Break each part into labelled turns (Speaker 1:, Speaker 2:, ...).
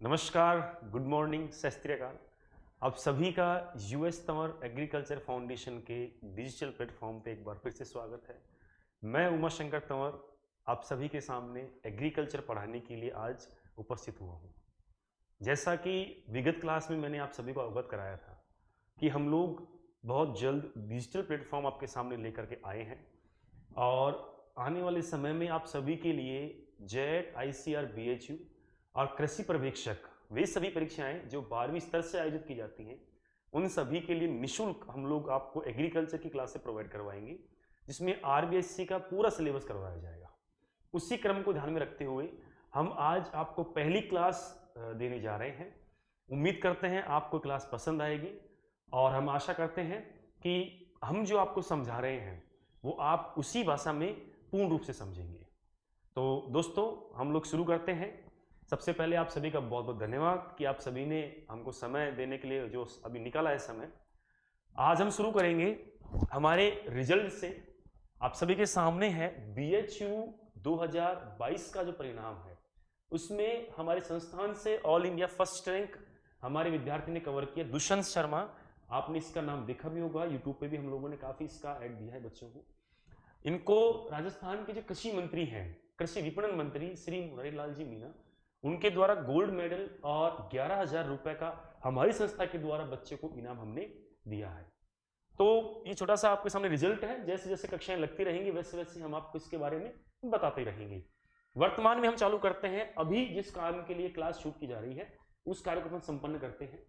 Speaker 1: नमस्कार, good morning, सत श्री अकाल। आप सभी का यूएस तंवर एग्रीकल्चर फाउंडेशन के डिजिटल प्लेटफॉर्म पे एक बार फिर से स्वागत है। मैं उमा शंकर तंवर आप सभी के सामने एग्रीकल्चर पढ़ाने के लिए आज उपस्थित हुआ हूँ। जैसा कि विगत क्लास में मैंने आप सभी को अवगत कराया था कि हम लोग बहुत जल्द डिजिटल प्लेटफॉर्म आपके सामने लेकर के आए हैं और आने वाले समय में आप सभी के लिए जेट, आईसीआर, बीएचयू और कृषि पर्यवेक्षक वे सभी परीक्षाएं जो 12वीं स्तर से आयोजित की जाती हैं उन सभी के लिए निःशुल्क हम लोग आपको एग्रीकल्चर की क्लासें प्रोवाइड करवाएंगे, जिसमें आरबीएससी का पूरा सिलेबस करवाया जाएगा। उसी क्रम को ध्यान में रखते हुए हम आज आपको पहली क्लास देने जा रहे हैं। उम्मीद करते हैं आपको क्लास पसंद आएगी और हम आशा करते हैं कि हम जो आपको समझा रहे हैं वो आप उसी भाषा में पूर्ण रूप से समझेंगे। तो दोस्तों, हम लोग शुरू करते हैं। सबसे पहले आप सभी का बहुत बहुत धन्यवाद कि आप सभी ने हमको समय देने के लिए जो अभी निकाला है समय। आज हम शुरू करेंगे हमारे रिजल्ट से। आप सभी के सामने है बीएचयू 2022 का जो परिणाम है, उसमें हमारे संस्थान से ऑल इंडिया फर्स्ट रैंक हमारे विद्यार्थी ने कवर किया, दुष्यंत शर्मा। आपने इसका नाम देखा भी होगा, यूट्यूब पे भी हम लोगों ने काफी इसका ऐड दिया है बच्चों को। इनको राजस्थान के जो कृषि मंत्री हैं, कृषि विपणन मंत्री श्री मुरारीलाल जी मीणा, उनके द्वारा गोल्ड मेडल और 11,000 रुपए का हमारी संस्था के द्वारा बच्चे को इनाम हमने दिया है। तो ये छोटा सा आपके सामने रिजल्ट है। जैसे जैसे कक्षाएं लगती रहेंगी वैसे वैसे हम आपको इसके बारे में बताते रहेंगे। वर्तमान में हम चालू करते हैं। अभी जिस कार्य के लिए क्लास शूट की जा रही है उस कार्य को हम संपन्न करते हैं।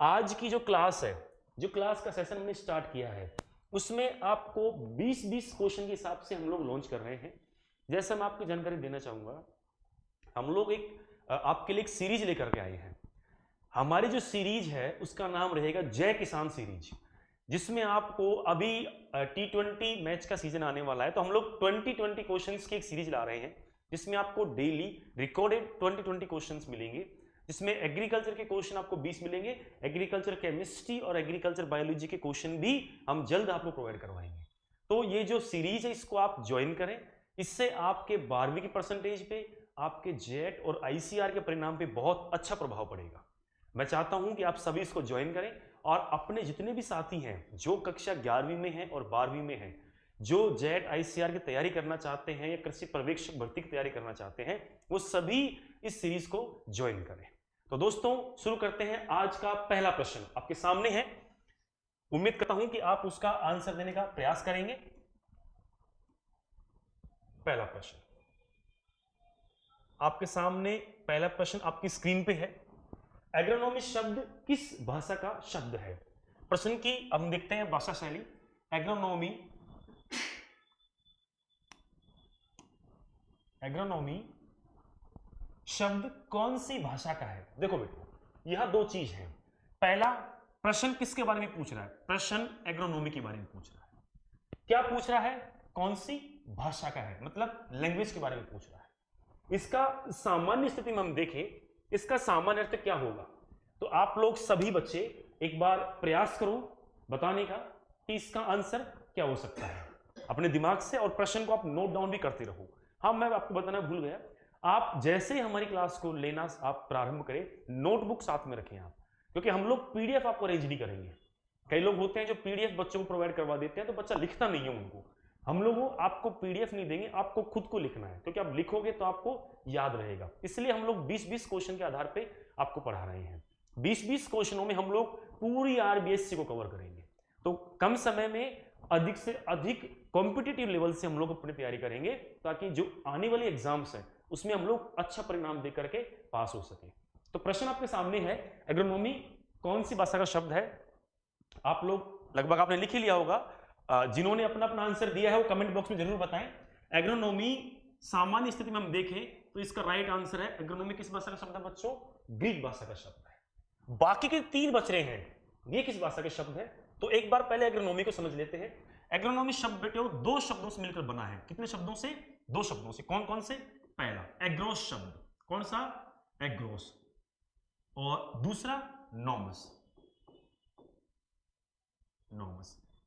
Speaker 1: आज की जो क्लास है, जो क्लास का सेशन हमने स्टार्ट किया है, उसमें आपको 20-20 क्वेश्चन के हिसाब से हम लोग लॉन्च कर रहे हैं। जैसे मैं आपको जानकारी देना चाहूंगा, हम लोग आपके लिए एक सीरीज लेकर के आए हैं। हमारी जो सीरीज है उसका नाम रहेगा जय किसान सीरीज, जिसमें आपको अभी T20 मैच का सीजन आने वाला है, तो हम लोग 20-20 क्वेश्चंस की एक सीरीज ला रहे हैं, जिसमें आपको डेली रिकॉर्डेड 20-20 क्वेश्चंस मिलेंगे, जिसमें एग्रीकल्चर के क्वेश्चन आपको 20 मिलेंगे। एग्रीकल्चर केमिस्ट्री और एग्रीकल्चर बायोलॉजी के क्वेश्चन भी हम जल्द आपको प्रोवाइड करवाएंगे। तो ये जो सीरीज है इसको आप ज्वाइन करें, इससे आपके 12वीं की परसेंटेज पे, आपके जेट और आईसीआर के परिणाम पे बहुत अच्छा प्रभाव पड़ेगा। मैं चाहता हूं कि आप सभी इसको ज्वाइन करें और अपने जितने भी साथी हैं जो कक्षा 11वीं में हैं और 12वीं में हैं, जो जेट आईसीआर की तैयारी करना चाहते हैं या कृषि पर्यवेक्षक भर्ती की तैयारी करना चाहते हैं, वो सभी इस सीरीज को ज्वाइन करें। तो दोस्तों, शुरू करते हैं। आज का पहला प्रश्न आपके सामने है। उम्मीद करता हूं कि आप उसका आंसर देने का प्रयास करेंगे। पहला प्रश्न आपके सामने, पहला प्रश्न आपकी स्क्रीन पे है। एग्रोनॉमी शब्द किस भाषा का शब्द है? प्रश्न की हम देखते हैं भाषा शैली। एग्रोनॉमी शब्द कौन सी भाषा का है? देखो बेटो, यह दो चीज है। पहला प्रश्न किसके बारे में पूछ रहा है? प्रश्न एग्रोनॉमी के बारे में पूछ रहा है। क्या पूछ रहा है? कौन सी भाषा का है, मतलब लैंग्वेज के बारे में पूछ रहा है। इसका सामान्य स्थिति में हम देखें, इसका सामान्य अर्थ क्या होगा, तो आप लोग सभी बच्चे एक बार प्रयास करो बताने का कि इसका आंसर क्या हो सकता है अपने दिमाग से, और प्रश्न को आप नोट डाउन भी करते रहो। हाँ, मैं आपको बताना भूल गया, आप जैसे ही हमारी क्लास को लेना आप प्रारंभ करें, नोटबुक साथ में रखें आप, क्योंकि हम लोग पीडीएफ आपको अरेंज नहीं करेंगे। कई लोग होते हैं जो पीडीएफ बच्चों को प्रोवाइड करवा देते हैं तो बच्चा लिखता नहीं है उनको। हम लोग आपको पीडीएफ नहीं देंगे, आपको खुद को लिखना है, क्योंकि आप लिखोगे तो आपको याद रहेगा। इसलिए हम लोग 20-20 क्वेश्चन के आधार पे आपको पढ़ा रहे हैं। 20-20 क्वेश्चनों में हम लोग पूरी आरबीएससी को कवर करेंगे। तो कम समय में अधिक से अधिक कॉम्पिटिटिव लेवल से हम लोग अपनी तैयारी करेंगे, ताकि जो आने वाले एग्जाम्स है उसमें हम लोग अच्छा परिणाम देकर के पास हो सके। तो प्रश्न आपके सामने है, एग्रोनॉमी कौन सी भाषा का शब्द है? आप लोग लगभग आपने लिख ही लिया होगा। जिन्होंने अपना अपना आंसर दिया है वो कमेंट बॉक्स में जरूर बताएं। एग्रोनॉमी सामान्य स्थिति में हम देखें तो इसका राइट आंसर है, एग्रोनॉमी किस भाषा का शब्द है बच्चों? ग्रीक भाषा का शब्द है। बाकी के 3 बच रहे हैं, ये किस भाषा के शब्द है? तो एक बार पहले एग्रोनॉमी को समझ लेते हैं। एग्रोनॉमी शब्द बेटे 2 शब्दों से मिलकर बना है। कितने शब्दों से? 2 शब्दों से। कौन कौन से? पहला एग्रोस शब्द, कौन सा? एग्रोस, और दूसरा नॉमस।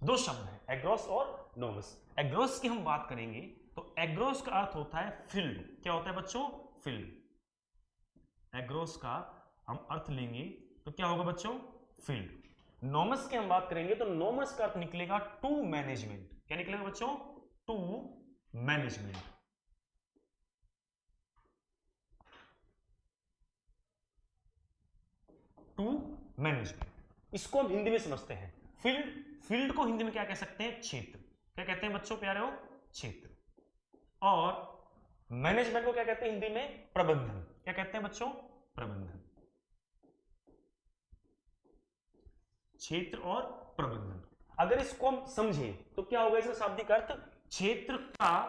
Speaker 1: 2 शब्द है, एग्रोस और नोमस। एग्रोस की हम बात करेंगे तो एग्रोस का अर्थ होता है फील्ड। क्या होता है बच्चों? फील्ड। एग्रोस का हम अर्थ लेंगे तो क्या होगा बच्चों, फील्ड। नॉमस की हम बात करेंगे तो नॉमस का अर्थ निकलेगा टू मैनेजमेंट। क्या निकलेगा बच्चों, टू मैनेजमेंट। टू मैनेजमेंट, इसको हम हिंदी में समझते हैं। फील्ड, फील्ड को हिंदी में क्या कह सकते हैं, क्षेत्र। क्या कहते हैं बच्चों प्यारे हो, क्षेत्र। और मैनेजमेंट को क्या कहते हैं हिंदी में, प्रबंधन। क्या कहते हैं बच्चों, प्रबंधन। क्षेत्र और प्रबंधन। अगर इसको हम समझें तो क्या होगा इसका शाब्दिक अर्थ, क्षेत्र का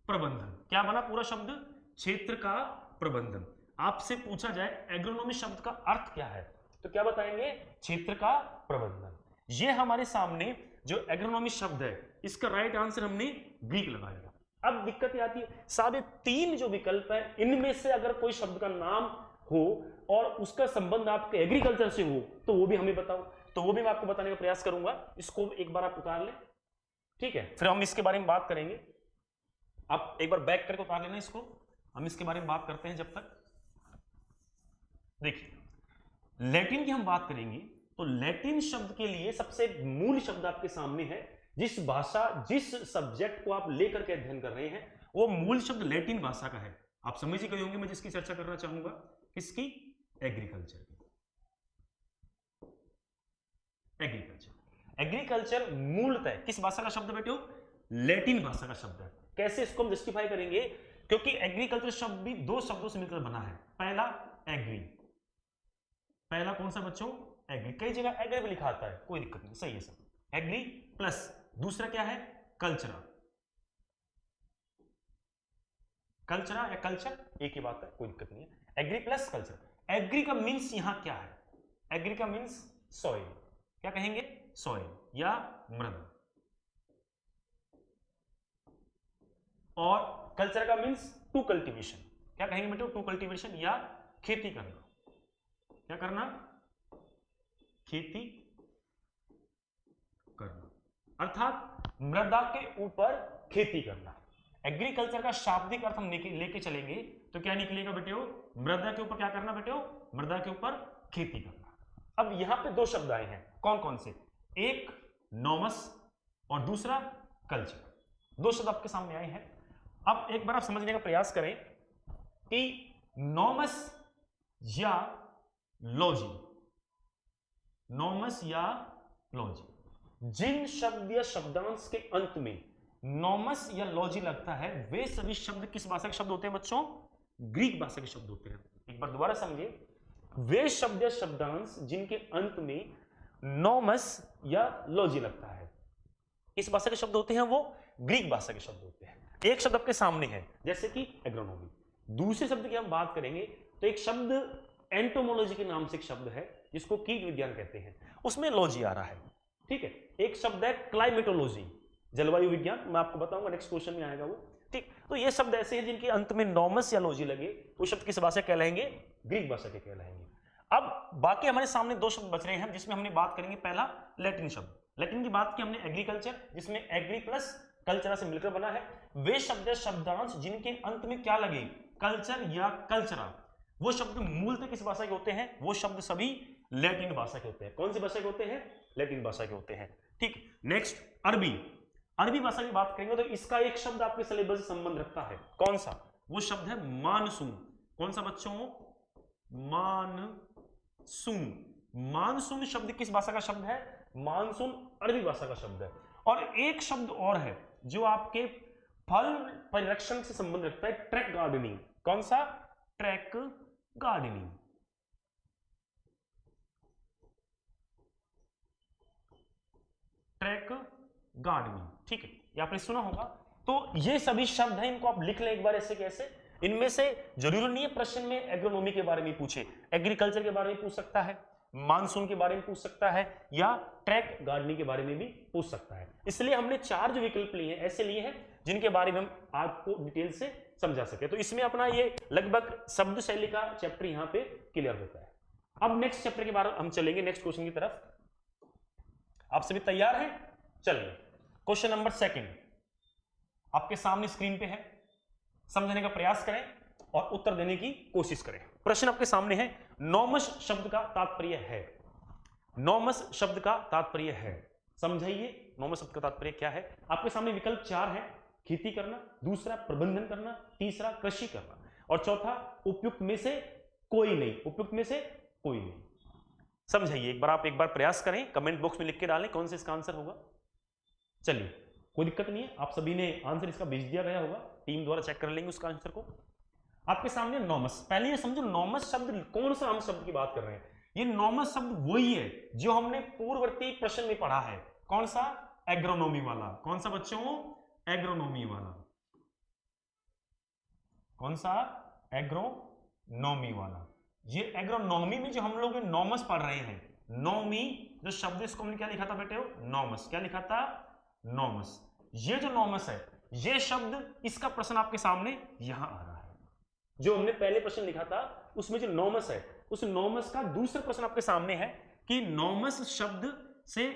Speaker 1: प्रबंधन। क्या बना पूरा शब्द, क्षेत्र का प्रबंधन। आपसे पूछा जाए एग्रोनॉमी शब्द का अर्थ क्या है तो क्या बताएंगे, क्षेत्र का प्रबंधन। ये हमारे सामने जो एग्रोनॉमी शब्द है इसका राइट आंसर हमने ग्रीक लगाया। अब दिक्कत ये आती है साहब ये तीन जो विकल्प है इनमें से अगर कोई शब्द का नाम हो और उसका संबंध आपके एग्रीकल्चर से हो तो वो भी हमें बताओ, तो वो भी मैं आपको बताने का प्रयास करूंगा। इसको एक बार आप उतार लें, ठीक है, फिर हम इसके बारे में बात करेंगे। आप एक बार बैक करके उतार लेना इसको, हम इसके बारे में बात करते हैं। जब तक देखिए लैटिन की हम बात करेंगे तो लैटिन शब्द के लिए सबसे मूल शब्द आपके सामने है। जिस भाषा, जिस सब्जेक्ट को आप लेकर के अध्ययन कर रहे हैं वो मूल शब्द लैटिन भाषा का है। आप समझ ही गए होंगे मैं जिसकी चर्चा करना चाहूंगा, किसकी, एग्रीकल्चर। एग्रीकल्चर, एग्रीकल्चर मूलतः किस भाषा का शब्द बेटे हो, लैटिन भाषा का शब्द है। कैसे इसको हम जस्टिफाई करेंगे, क्योंकि एग्रीकल्चर शब्द भी दो शब्दों से मिलकर बना है। पहला एग्री, पहला कौन सा बच्चों, एग्री। कई जगह एग्री भी लिखा आता है, कोई दिक्कत नहीं, सही है सब, एग्री प्लस दूसरा क्या है, कल्चरा। कल्चरा या कल्चर एक ही बात है, कोई दिक्कत नहीं है। Agri plus culture. एग्री का मीन्स यहां क्या है, एग्री का मीन्स सॉइल। क्या कहेंगे, सॉइल या मृदा। और कल्चर का मीन्स टू कल्टीवेशन। क्या कहेंगे बेटे, टू कल्टीवेशन या खेती करना। क्या करना, खेती करना, अर्थात मृदा के ऊपर खेती करना। एग्रीकल्चर का शाब्दिक अर्थ हम लेके चलेंगे तो क्या निकलेगा बेटे, मृदा के ऊपर क्या करना बेटे, मृदा के ऊपर खेती करना। अब यहां पे दो शब्द आए हैं, कौन कौन से, एक नॉमस और दूसरा कल्चर। दो शब्द आपके सामने आए हैं। अब एक बार आप समझने का प्रयास करें कि नॉमस या लॉजी, नॉमस या लॉजी, जिन शब्द या शब्दांश के अंत में नॉमस या लॉजी लगता है वे सभी शब्द किस भाषा के शब्द होते हैं बच्चों, ग्रीक भाषा के शब्द होते हैं। एक बार दोबारा समझिए, वे शब्द या शब्दांश जिनके अंत में नॉमस या लॉजी लगता है इस भाषा के शब्द होते हैं, वो ग्रीक भाषा के शब्द होते हैं। एक शब्द आपके सामने है जैसे कि एग्रोनॉमी। दूसरे शब्द की हम बात करेंगे तो एक शब्द एंटोमोलॉजी के नाम से एक शब्द है जिसको कीट विज्ञान कहते हैं, उसमें लॉजी आ रहा है, ठीक है। एक शब्द है क्लाइमेटोलॉजी, जलवायु विज्ञान, मैं आपको बताऊंगा नेक्स्ट क्वेश्चन में आएगा वो, ठीक। तो ये शब्द ऐसे हैं जिनके अंत में नॉमस या लॉजी लगे, वो शब्द किस भाषा कहलाएंगे, ग्रीक भाषा के कहलाएंगे। अब बाकी हमारे सामने दो शब्द बच रहे हैं जिसमें हमने बात करेंगे। पहला लैटिन शब्द, लैटिन की बात की हमने एग्रीकल्चर, जिसमें एग्री प्लस कल्चरा से मिलकर बना है। वे शब्द या शब्दांश जिनके अंत में क्या लगे, कल्चर या कल्चरा, वो शब्द मूलतः किस भाषा के होते हैं, वो शब्द सभी लैटिन भाषा के होते हैं। कौन सी भाषा के होते हैं, लैटिन भाषा के होते हैं, ठीक। नेक्स्ट अरबी, अरबी भाषा की बात करेंगे तो इसका एक शब्द आपके सिलेबस से संबंध रखता है, कौन सा, वो शब्द है मानसून। कौन सा बच्चों, मानसून। मानसून शब्द किस भाषा का शब्द है, मानसून अरबी भाषा का शब्द है। और एक शब्द और है जो आपके फल परिरक्षण से संबंध रखता है, ट्रैक गार्डनिंग। कौन सा, ट्रैक गार्डनिंग। ट्रैक गार्डनिंग, ठीक है, ये आपने सुना होगा। तो ये सभी शब्द हैं, इनको आप लिख लें एक बार ऐसे कैसे। इनमें से जरूरी नहीं है प्रश्न में एग्रोनॉमी के बारे में पूछे, एग्रीकल्चर के बारे में पूछ सकता है, मानसून के बारे में पूछ सकता है, या ट्रैक गार्डनिंग के बारे में भी पूछ सकता है। इसलिए हमने चार जो विकल्प लिए हैं ऐसे लिए हैं जिनके बारे में हम आपको डिटेल से समझा सके। तो इसमें अपना ये लगभग शब्द शैली का चैप्टर यहां पे क्लियर होता है। अब नेक्स्ट चैप्टर के बारे में हम चलेंगे, नेक्स्ट क्वेश्चन की तरफ। आप सभी तैयार हैं, चलिए क्वेश्चन नंबर सेकंड आपके सामने स्क्रीन पे है, समझने का प्रयास करें। और उत्तर देने की कोशिश करें। प्रश्न आपके सामने है, नॉमस शब्द का तात्पर्य है। नॉमस शब्द का तात्पर्य है, समझाइए नॉमस शब्द का तात्पर्य क्या है। आपके सामने विकल्प 4 है, खेती करना, दूसरा प्रबंधन करना, तीसरा कृषि करना और चौथा उपयुक्त में से कोई नहीं। उपयुक्त में से कोई नहीं। समझाइए एक बार, आप एक बार प्रयास करें, कमेंट बॉक्स में लिख के डालें कौन सा इसका आंसर होगा। चलिए कोई दिक्कत नहीं है, आप सभी ने आंसर इसका भेज दिया गया होगा, टीम द्वारा चेक कर लेंगे उसका आंसर को। आपके सामने नॉमस, पहले ये समझो नॉमस शब्द कौन सा हम शब्द की बात कर रहे हैं। ये नॉमस शब्द वही है जो हमने पूर्ववर्ती प्रश्न में पढ़ा है। कौन सा? एग्रोनॉमी वाला। कौन सा बच्चों? एग्रोनॉमी वाला। कौन सा? एग्रोनॉमी वाला। ये एग्रोनॉमी में जो हम लोग नॉमस पढ़ रहे हैं, नॉमी जो शब्द इसको हमने क्या लिखा था बेटे? नॉमस। क्या लिखा था? नॉमस। ये जो नॉमस है, ये शब्द, इसका प्रश्न आपके सामने यहां आ रहा है। जो हमने पहले प्रश्न लिखा था उसमें जो नॉमस है, उस नॉमस का दूसरा प्रश्न आपके सामने है कि नॉमस शब्द से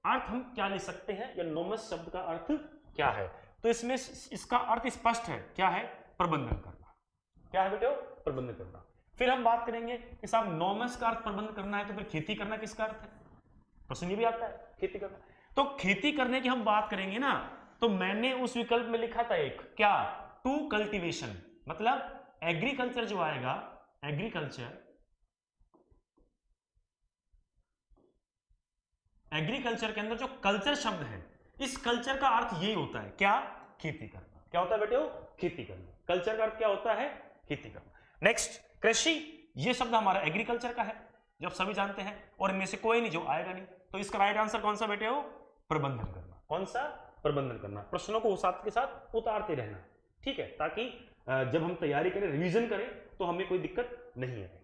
Speaker 1: अर्थ हम क्या ले सकते हैं, या नॉमस शब्द का अर्थ क्या है। तो इसमें इसका अर्थ स्पष्ट है, क्या है? प्रबंधन करना। क्या है बेटे? प्रबंधन करना। फिर हम बात करेंगे कि साहब नॉमस का अर्थ प्रबंधन करना है, तो फिर खेती करना किसका अर्थ है? प्रश्न ये भी आता है, खेती करना। तो खेती करने की हम बात करेंगे ना, तो मैंने उस विकल्प में लिखा था एक, क्या? To cultivation. मतलब एग्रीकल्चर जो आएगा, एग्रीकल्चर के अंदर जो कल्चर शब्द है, इस कल्चर का अर्थ यही होता है, क्या? खेती करना। क्या होता है बेटे? खेती करना। कल्चर का अर्थ क्या होता है? खेती करना। नेक्स्ट, कृषि। ये शब्द हमारा एग्रीकल्चर का है, जब सभी जानते हैं, और इनमें से कोई नहीं जो आएगा नहीं। तो इसका राइट आंसर कौन सा बेटे? प्रबंधन करना। कौन सा? प्रबंधन करना। प्रश्नों को साथ के साथ उतारते रहना, ठीक है, ताकि जब हम तैयारी करें, रिवीजन करें, तो हमें कोई दिक्कत नहीं आए।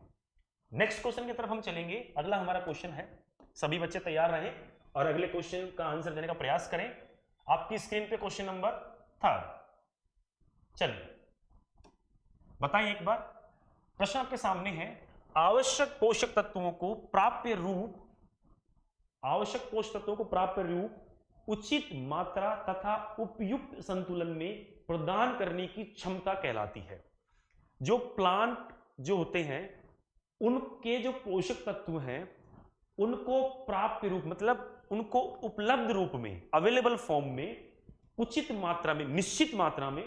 Speaker 1: नेक्स्ट क्वेश्चन की तरफ हम चलेंगे। अगला हमारा क्वेश्चन है, सभी बच्चे तैयार रहें और अगले क्वेश्चन का आंसर देने का प्रयास करें। आपकी स्क्रीन पे क्वेश्चन नंबर 3। चलिए बताइए एक बार, प्रश्न आपके सामने है, आवश्यक पोषक तत्वों को प्राप्य रूप उचित मात्रा तथा उपयुक्त संतुलन में प्रदान करने की क्षमता कहलाती है। जो प्लांट जो होते हैं, उनके जो पोषक तत्व हैं, उनको प्राप्य रूप, मतलब उनको उपलब्ध रूप में, अवेलेबल फॉर्म में, उचित मात्रा में, निश्चित मात्रा में,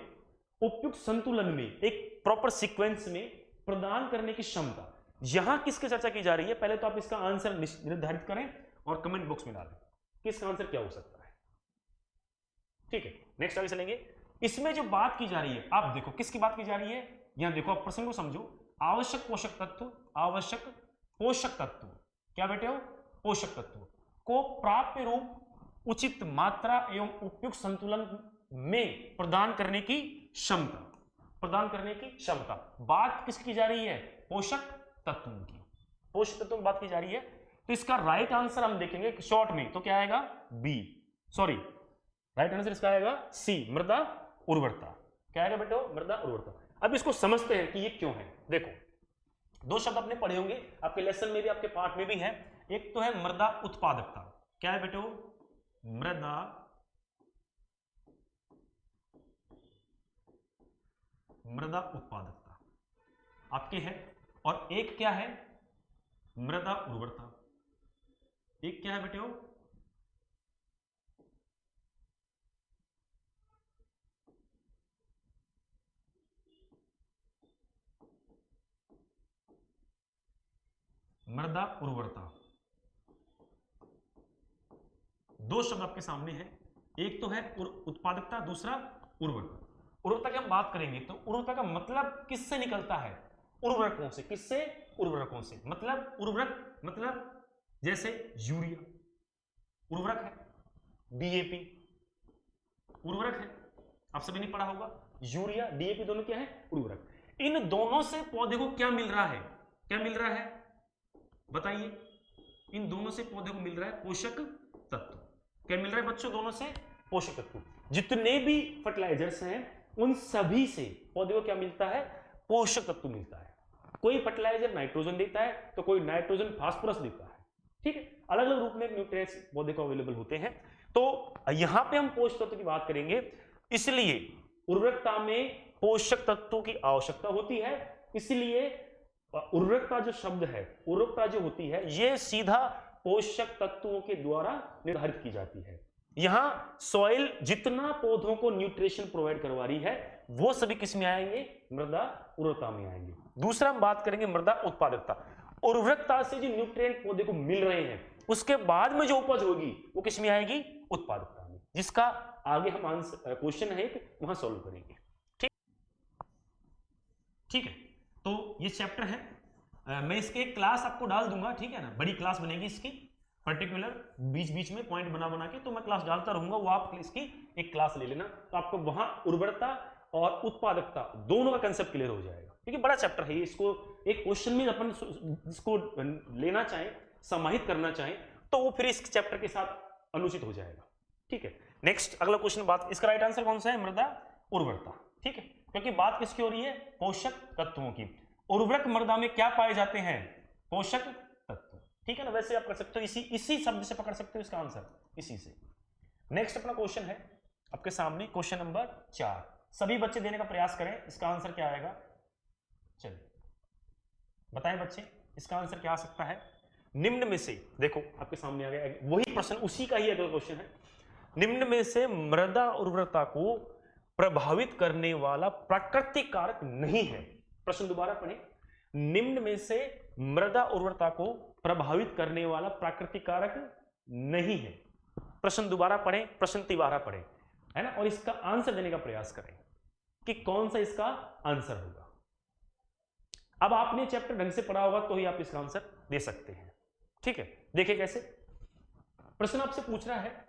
Speaker 1: उपयुक्त संतुलन में, एक प्रॉपर सीक्वेंस में प्रदान करने की क्षमता। यहां किसकी चर्चा की जा रही है? पहले तो आप इसका आंसर निर्धारित करें और कमेंट बॉक्स में डालें कि इसका आंसर क्या हो सकता है, ठीक है। नेक्स्ट आगे चलेंगे। इसमें जो बात की जा रही है, आप देखो किसकी बात की जा रही है, यहां देखो, आप प्रश्न को समझो। आवश्यक पोषक तत्व, क्या बेटे? पोषक तत्व को प्राप्य रूप, उचित मात्रा एवं उपयुक्त संतुलन में प्रदान करने की क्षमता। बात किसकी की जा रही है? पोषक तत्वों की। पोषक तत्वों की बात की जा रही है। तो इसका राइट आंसर हम देखेंगे शॉर्ट में, तो क्या आएगा? बी, सॉरी, राइट आंसर इसका आएगा सी, मृदा उर्वरता। क्या आएगा बेटे? मृदा उर्वरता। अब इसको समझते हैं कि ये क्यों है। देखो, दो शब्द आपने पढ़े होंगे, आपके लेसन में भी, आपके पाठ में भी है। एक तो है मृदा उत्पादकता। क्या है बेटे? मृदा उत्पादकता आपकी है, और एक क्या है? मृदा उर्वरता। एक क्या है बेटे? मृदा उर्वरता। दो शब्द आपके सामने हैं, एक तो है उत्पादकता, दूसरा उर्वरता। उर्वरता की हम बात करेंगे तो उर्वरता का मतलब किससे निकलता है? उर्वरकों से। किससे? उर्वरकों से। मतलब उर्वरक, मतलब जैसे यूरिया उर्वरक है, डीएपी उर्वरक है, आप सभी ने पढ़ा होगा। यूरिया, डीएपी दोनों क्या है? उर्वरक। इन दोनों से पौधे को क्या मिल रहा है? क्या मिल रहा है बताइए? इन दोनों से पौधे को मिल रहा है पोषक तत्व। क्या मिल रहा है बच्चों? दोनों से पोषक तत्व। जितने भी फर्टिलाइजर्स हैं, उन सभी से पौधे को क्या मिलता है? पोषक तत्व मिलता है। कोई फर्टिलाइजर नाइट्रोजन देता है, तो कोई नाइट्रोजन फास्फोरस देता है, ठीक है। अलग अलग रूप में न्यूट्रिएंट्स पौधे को अवेलेबल होते हैं। तो यहां पे हम पोषक तत्व की बात करेंगे, इसलिए उर्वरकता में पोषक तत्वों की आवश्यकता होती है, इसलिए उर्वरकता जो शब्द है, उर्वरकता जो होती है, यह सीधा पोषक तत्वों के द्वारा निर्धारित की जाती है। यहां सॉइल जितना पौधों को न्यूट्रिशन प्रोवाइड करवा रही है, वो सभी किस में आएंगे? मृदा उर्वरकता में आएंगे। दूसरा हम बात करेंगे मृदा उत्पादकता। उर्वरकता से जो न्यूट्रिएंट पौधे को मिल रहे हैं, उसके बाद में जो उपज होगी वो किस में आएगी? उत्पादकता में, जिसका आगे हम आंसर क्वेश्चन है वहां सॉल्व करेंगे। ठीक है, तो ये चैप्टर है। मैं इसके एक क्लास आपको डाल दूंगा, ठीक है ना, बड़ी क्लास बनेगी इसकी, पर्टिकुलर बीच बीच में पॉइंट बना बना के तो मैं क्लास डालता रहूंगा, वो आप इसकी एक क्लास ले लेना, तो आपको वहां उर्वरता और उत्पादकता दोनों का कंसेप्ट क्लियर हो जाएगा। क्योंकि बड़ा चैप्टर है ये, इसको एक क्वेश्चन में अपन इसको लेना चाहें, समाहित करना चाहें, तो वो फिर इस चैप्टर के साथ अनुचित हो जाएगा। ठीक है, नेक्स्ट अगला क्वेश्चन बात, इसका राइट आंसर कौन सा है? मृदा उर्वरता। ठीक है, क्योंकि बात किसकी हो रही है? पोषक तत्वों की। उर्वरक मृदा में क्या पाए जाते हैं? पोषक तत्व। ठीक है ना, वैसे आप कर सकते हो, इसी शब्द से पकड़ सकते हो इसका आंसर, इसी से। नेक्स्ट अपना क्वेश्चन है आपके सामने, क्वेश्चन नंबर 4। सभी बच्चे देने का प्रयास करें, इसका आंसर क्या आएगा? चलिए बताएं बच्चे, इसका आंसर क्या आ सकता है? निम्न में से, देखो आपके सामने आ गया वही प्रश्न, उसी का ही अगला क्वेश्चन है। निम्न में से मृदा उर्वरता को प्रभावित करने वाला प्राकृतिक कारक नहीं है। प्रश्न दोबारा पढ़ें, निम्न में से मृदा उर्वरता को प्रभावित करने वाला प्राकृतिक कारक नहीं है। प्रश्न दोबारा पढ़ें, प्रश्न तिबारा पढ़ें, है ना, और इसका आंसर देने का प्रयास करें कि कौन सा इसका आंसर होगा। अब आपने चैप्टर ढंग से पढ़ा होगा तो ही आप इसका आंसर दे सकते हैं। ठीक है, देखिए कैसे प्रश्न आपसे पूछ रहा है,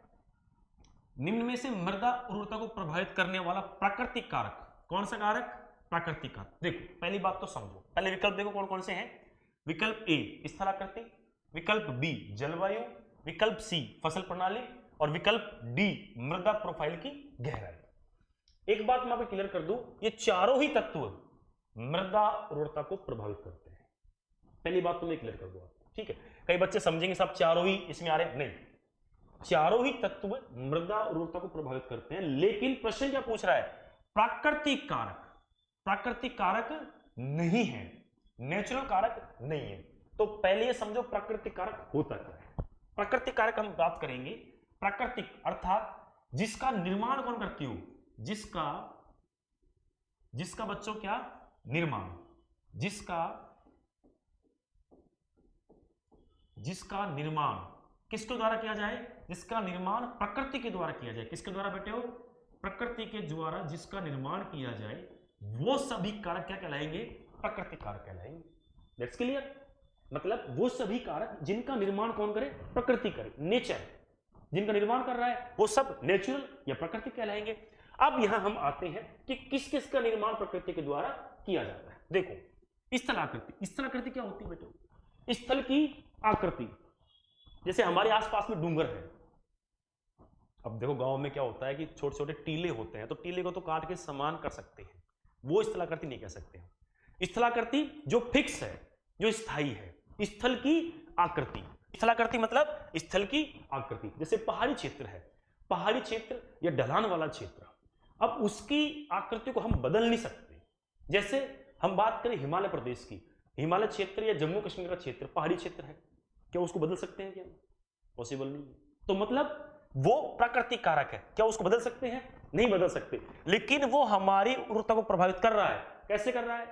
Speaker 1: निम्न में से मृदा उर्वरता को प्रभावित करने वाला प्राकृतिक कारक कौन सा कारक? प्राकृतिक कारक। देखो पहली बात तो समझो, पहले विकल्प देखो कौन कौन से हैं। विकल्प ए स्थलाकृति, विकल्प बी जलवायु, विकल्प सी फसल प्रणाली और विकल्प डी मृदा प्रोफाइल की गहराई। एक बात मैं आपको क्लियर कर दूं, ये चारों ही तत्व मृदा उर्वरता को प्रभावित करते हैं। पहली बात तो मैं क्लियर कर दूं आपको, ठीक है। कई बच्चे समझेंगे सब चारों ही इसमें आ रहे, नहीं, चारों ही तत्व मृदा उर्वरता को प्रभावित करते हैं, लेकिन प्रश्न क्या पूछ रहा है? प्राकृतिक कारक, प्राकृतिक कारक नहीं है, नेचुरल कारक नहीं है। तो पहले ये समझो प्राकृतिक कारक होता क्या है। प्राकृतिक कारक हम बात करेंगे, प्राकृतिक अर्थात जिसका निर्माण कौन करती हो? जिसका बच्चों क्या निर्माण, जिसका निर्माण किसके द्वारा किया जाए? जिसका निर्माण प्रकृति के द्वारा किया जाए। किसके द्वारा बेटे हो? प्रकृति के द्वारा जिसका निर्माण किया जाए, वो सभी कारक क्या कहलाएंगे? प्राकृतिक कारक कहलाएंगे। दैट्स क्लियर, मतलब वो सभी कारक जिनका निर्माण कौन करे? प्रकृति करे, नेचर जिनका निर्माण कर रहा है वो सब नेचुरल या प्राकृतिक कहलाएंगे। अब यहां हम आते हैं कि किस किस का निर्माण प्रकृति के द्वारा किया जाता है। देखो स्थलाकृति, स्थलाकृति क्या होती है बेटो? स्थल की आकृति, जैसे हमारे आसपास में डूंगर है। अब देखो गांव में क्या होता है कि छोटे छोटे टीले होते हैं, तो टीले को तो काट के समान कर सकते हैं, वो स्थलाकृति नहीं कह सकते हैं। स्थलाकृति जो फिक्स है, जो स्थायी है, स्थल की आकृति। स्थलाकृति मतलब स्थल की आकृति। जैसे पहाड़ी क्षेत्र है, पहाड़ी क्षेत्र या ढलान वाला क्षेत्र, अब उसकी आकृति को हम बदल नहीं सकते। जैसे हम बात करें हिमालय प्रदेश की, हिमालय क्षेत्र या जम्मू कश्मीर का क्षेत्र पहाड़ी क्षेत्र है, क्या उसको बदल सकते हैं? क्या पॉसिबल नहीं है। तो मतलब वो प्राकृतिक कारक है, क्या उसको बदल सकते हैं? नहीं बदल सकते, लेकिन वो हमारी उर्वरता को प्रभावित कर रहा है। कैसे कर रहा है?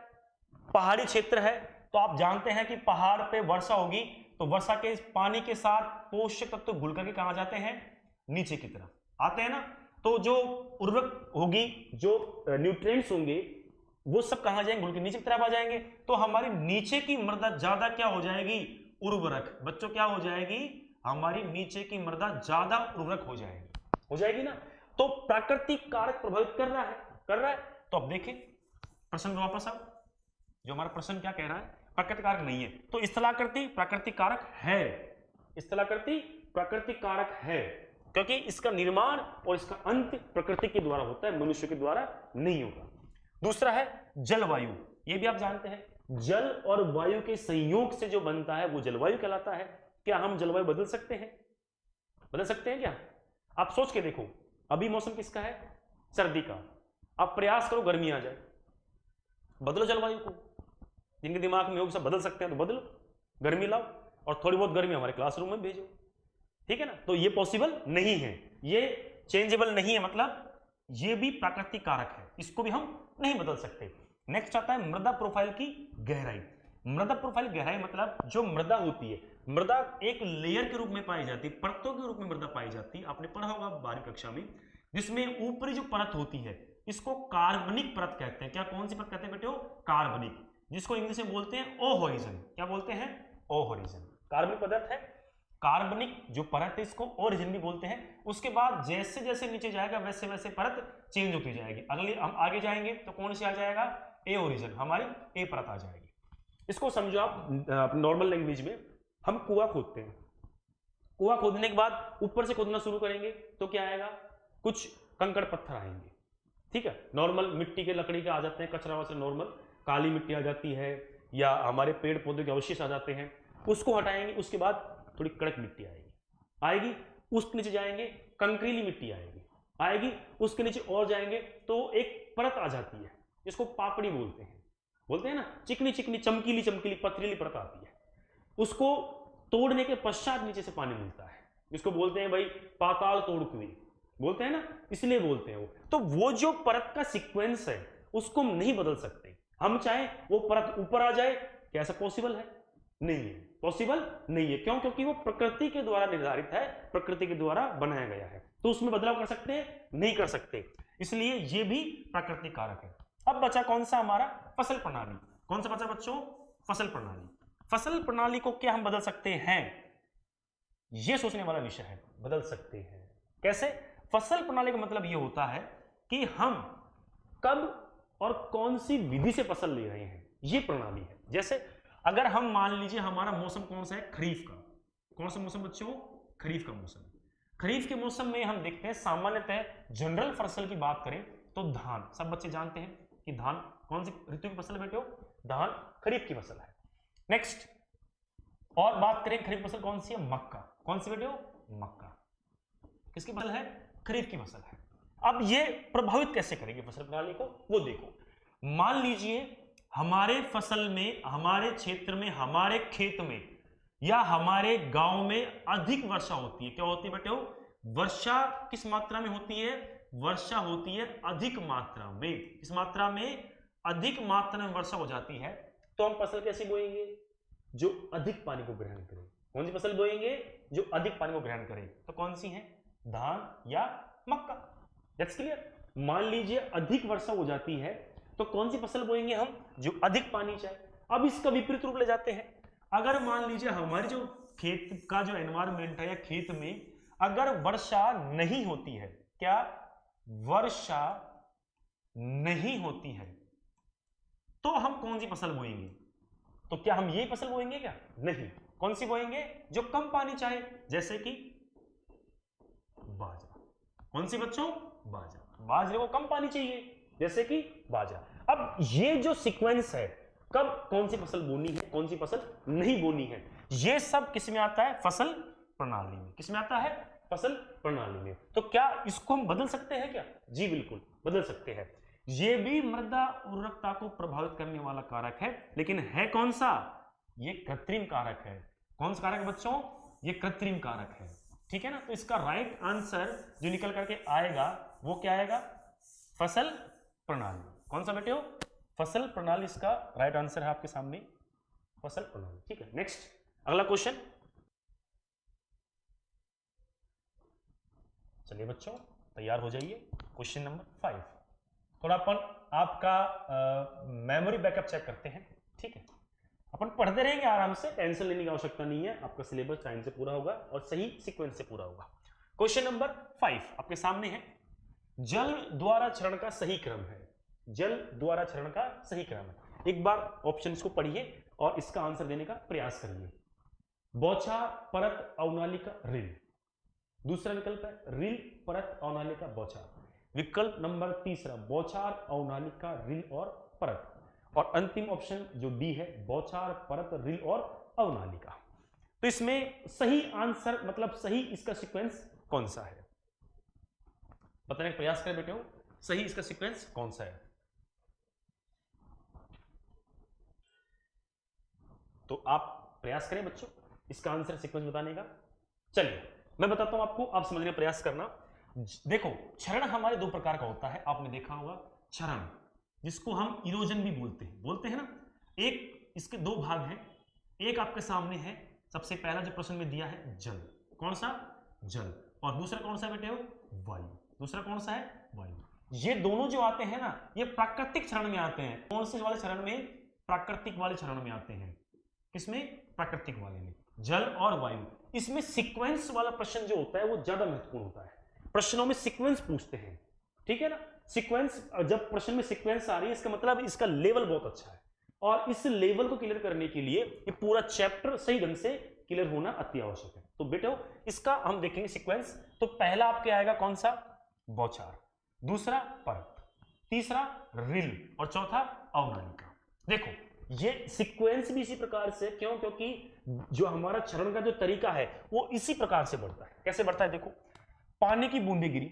Speaker 1: पहाड़ी क्षेत्र है तो आप जानते हैं कि पहाड़ पे वर्षा होगी तो वर्षा के पानी के साथ पोषक तत्व घुल करके कहां जाते हैं? नीचे की तरफ आते हैं ना। तो जो उर्वरक होगी, जो न्यूट्रिएंट्स होंगे, वो सब कहां जाएंगे? घुल के नीचे की तरफ आ जाएंगे। तो हमारी नीचे की मृदा ज्यादा क्या हो जाएगी? उर्वरक। बच्चों क्या हो जाएगी? हमारी नीचे की मृदा ज्यादा उर्वरक हो जाएगी ना। तो प्राकृतिक कारक प्रभावित कर रहा है। तो अब देखें प्रश्न में वापस आओ, जो हमारा प्रश्न क्या कह रहा है? प्राकृतिक कारक नहीं है, तो स्थलाकृति प्राकृतिक कारक है। स्थलाकृति प्राकृतिक कारक है क्योंकि इसका निर्माण और इसका अंत प्रकृति के द्वारा होता है, मनुष्य के द्वारा नहीं होगा। दूसरा है जलवायु, ये भी आप जानते हैं, जल और वायु के संयोग से जो बनता है वो जलवायु कहलाता है। क्या हम जलवायु बदल सकते हैं? बदल सकते हैं क्या? आप सोच के देखो, अभी मौसम किसका है? सर्दी का। आप प्रयास करो गर्मी आ जाए, बदलो जलवायु को, जिनके दिमाग में हो सब बदल सकते हैं तो बदलो, गर्मी लाओ और थोड़ी बहुत गर्मी हमारे क्लासरूम में भेजो, ठीक है ना। तो ये पॉसिबल नहीं है, ये चेंजेबल नहीं है, मतलब ये भी प्राकृतिक कारक है, इसको भी हम नहीं बदल सकते। नेक्स्ट आता है मृदा प्रोफाइल की गहराई। मृदा प्रोफाइल गहराई मतलब जो मृदा होती है, मृदा एक लेयर के रूप में पाई जाती है, परतों के रूप में मृदा पाई जाती है, आपने पढ़ा होगा 12वीं कक्षा में, जिसमें ऊपरी जो परत होती है इसको कार्बनिक परत कहते हैं। क्या, कौन सी परत कहते हैं बेटे? कार्बनिक, जिसको इंग्लिश में बोलते हैं ओ होरिजन। क्या बोलते हैं? ओ होरिजन। कार्बनिक पदार्थ है, कार्बनिक जो परत है इसको ओरिजिन भी बोलते हैं। उसके बाद जैसे जैसे नीचे जाएगा वैसे वैसे परत चेंज होती जाएगी। अगले हम आगे जाएंगे तो कौन सी आ जाएगा? ए ओरिजिन, हमारी ए परत आ जाएगी। इसको समझो आप नॉर्मल लैंग्वेज में, हम कुआं खोदते हैं, कुआं खोदने के बाद ऊपर से खोदना शुरू करेंगे तो क्या आएगा? कुछ कंकड़ पत्थर आएंगे, ठीक है, नॉर्मल मिट्टी के लकड़ी के आ जाते हैं, कचरा वचरा नॉर्मल काली मिट्टी आ जाती है, या हमारे पेड़ पौधे के अवशेष आ जाते हैं, उसको हटाएंगे। उसके बाद थोड़ी कड़क मिट्टी आएगी, उसके नीचे जाएंगे कंकरीली मिट्टी आएगी, उसके नीचे और जाएंगे तो एक परत आ जाती है, जिसको पापड़ी बोलते हैं ना, चिकनी चिकनी चमकीली चमकीली पथरीली परत आती है। उसको तोड़ने के पश्चात नीचे से पानी मिलता है, जिसको बोलते हैं भाई पाताल तोड़ कुएं, बोलते हैं ना, इसलिए बोलते हैं वो। तो वो जो परत का सीक्वेंस है उसको हम नहीं बदल सकते। हम चाहे वो परत ऊपर आ जाए, क्या ऐसा पॉसिबल है? नहीं है, पॉसिबल नहीं है। क्यों? क्योंकि वो प्रकृति के द्वारा निर्धारित है, प्रकृति के द्वारा बनाया गया है, तो उसमें बदलाव कर सकते हैं? नहीं कर सकते, इसलिए ये भी प्राकृतिक कारक है। अब बचा कौन सा? हमारा फसल प्रणाली। कौन सा बचा बच्चों? फसल प्रणाली। फसल प्रणाली को क्या हम बदल सकते हैं? यह सोचने वाला विषय है। बदल सकते हैं कैसे? फसल प्रणाली का मतलब यह होता है कि हम कब और कौन सी विधि से फसल ले रहे हैं, यह प्रणाली है। जैसे अगर हम मान लीजिए हमारा मौसम कौन सा है? खरीफ का। कौन सा मौसम बच्चों? खरीफ का मौसम। खरीफ के मौसम में हम देखते हैं सामान्यतः जनरल फसल की बात करें तो धान, सब बच्चे जानते हैं कि धान कौन सी ऋतु की फसल है बेटे? धान खरीफ की फसल है। नेक्स्ट और बात करें खरीफ फसल कौन सी है? मक्का। कौन सी बेटे? मक्का किसकी फसल है? खरीफ की फसल है। अब ये प्रभावित कैसे करेगी फसल प्रणाली को, वो देखो। मान लीजिए हमारे फसल में, हमारे क्षेत्र में, हमारे खेत में या हमारे गांव में अधिक वर्षा होती है। क्या होती है बेटे? वर्षा किस मात्रा में होती है? वर्षा होती है अधिक मात्रा में। किस मात्रा में? अधिक मात्रा में वर्षा हो जाती है तो हम फसल कैसी बोएंगे? जो अधिक पानी को ग्रहण करे। कौन सी फसल बोएंगे? जो अधिक पानी को ग्रहण करे। तो कौन सी है? धान या मक्का। That's clear. मान लीजिए अधिक वर्षा हो जाती है तो कौन सी फसल बोएंगे हम? जो अधिक पानी चाहे। अब इसका विपरीत रूप ले जाते हैं। अगर मान लीजिए हमारी जो खेत का जो एनवायरमेंट है या खेत में अगर वर्षा नहीं होती है, क्या वर्षा नहीं होती है, तो हम कौन सी फसल बोएंगे? तो क्या हम यही फसल बोएंगे? क्या नहीं। कौन सी बोएंगे? जो कम पानी चाहे, जैसे कि बाजरा। कौन सी बच्चों? बाजरा। बाजरे को कम पानी चाहिए, जैसे कि बाजरा। अब ये जो सीक्वेंस है, कब कौन सी फसल बोनी है, कौन सी फसल नहीं बोनी है, ये सब किस में आता है? फसल प्रणाली में। किस में आता है? फसल प्रणाली में। तो क्या इसको हम बदल सकते हैं? क्या जी बिल्कुल बदल सकते हैं। ये भी मृदा उर्वरकता को प्रभावित करने वाला कारक है, लेकिन है कौन सा? ये कृत्रिम कारक है। कौन सा कारक है बच्चों? ये कृत्रिम कारक है, ठीक है ना। तो इसका राइट आंसर जो निकल करके आएगा वो क्या आएगा? फसल प्रणाली। कौन सा बेटे? फसल प्रणाली इसका राइट आंसर है आपके सामने, फसल प्रणाली, ठीक है। नेक्स्ट अगला क्वेश्चन। चलिए बच्चों तैयार हो जाइए। Question number 5। थोड़ा अपन आपका मेमोरी बैकअप चेक करते हैं, ठीक है। अपन पढ़ते रहेंगे आराम से, टेंशन लेने की आवश्यकता नहीं है। आपका सिलेबस टाइम से पूरा होगा और सही सीक्वेंस से पूरा होगा। क्वेश्चन नंबर 5 आपके सामने है। जल द्वारा क्षरण का सही क्रम है। जल द्वारा क्षरण का सही क्रम है। एक बार ऑप्शंस को पढ़िए और इसका आंसर देने का प्रयास करिए। बौछार परत अवनालिका रिल, दूसरा विकल्प है रिल परत अवनालिका बौछार। विकल्प नंबर तीसरा बौछार अवनालिका रिल और परत, और अंतिम ऑप्शन जो डी है बौछार परत रिल और अवनालिका। तो इसमें सही आंसर मतलब सही इसका सीक्वेंस कौन सा है बताने का प्रयास करें बेटे। सही इसका सीक्वेंस कौन सा है? तो आप प्रयास करें बच्चों इसका आंसर सीक्वेंस बताने का। चलिए मैं बताता हूं आपको, आप समझने का प्रयास करना। देखो क्षरण हमारे दो प्रकार का होता है, आपने देखा होगा क्षरण जिसको हम इरोजन भी बोलते हैं ना। एक इसके दो भाग हैं, एक आपके सामने है, सबसे पहला जो प्रश्न में दिया है जल, कौन सा जल, और दूसरा कौन सा बेटे हो वायु, दूसरा कौन सा है वायु। ये दोनों जो आते हैं ना ये प्राकृतिक क्षरण में आते हैं। कौन से वाले क्षरण में, प्राकृतिक वाले क्षरण में आते हैं। किसमें, प्राकृतिक वाले में, जल और वायु। इसमें सीक्वेंस वाला प्रश्न जो होता है वो ज्यादा महत्वपूर्ण होता है, प्रश्नों में सीक्वेंस पूछते हैं, ठीक है ना। सीक्वेंस, जब प्रश्न में सीक्वेंस आ रही है इसका मतलब इसका लेवल बहुत अच्छा है, और इस लेवल को क्लियर करने के लिए ये पूरा चैप्टर सही ढंग से क्लियर होना अति आवश्यक है। तो बेटो इसका हम देखेंगे सीक्वेंस। तो पहला आपके आएगा कौन सा, बौछार, दूसरा परत, तीसरा रिल और चौथा अवनालिका। देखो ये सीक्वेंस भी इसी प्रकार से, क्यों, क्योंकि जो हमारा क्षरण का जो तरीका है वो इसी प्रकार से बढ़ता है। कैसे बढ़ता है, देखो पानी की बूंदे गिरी,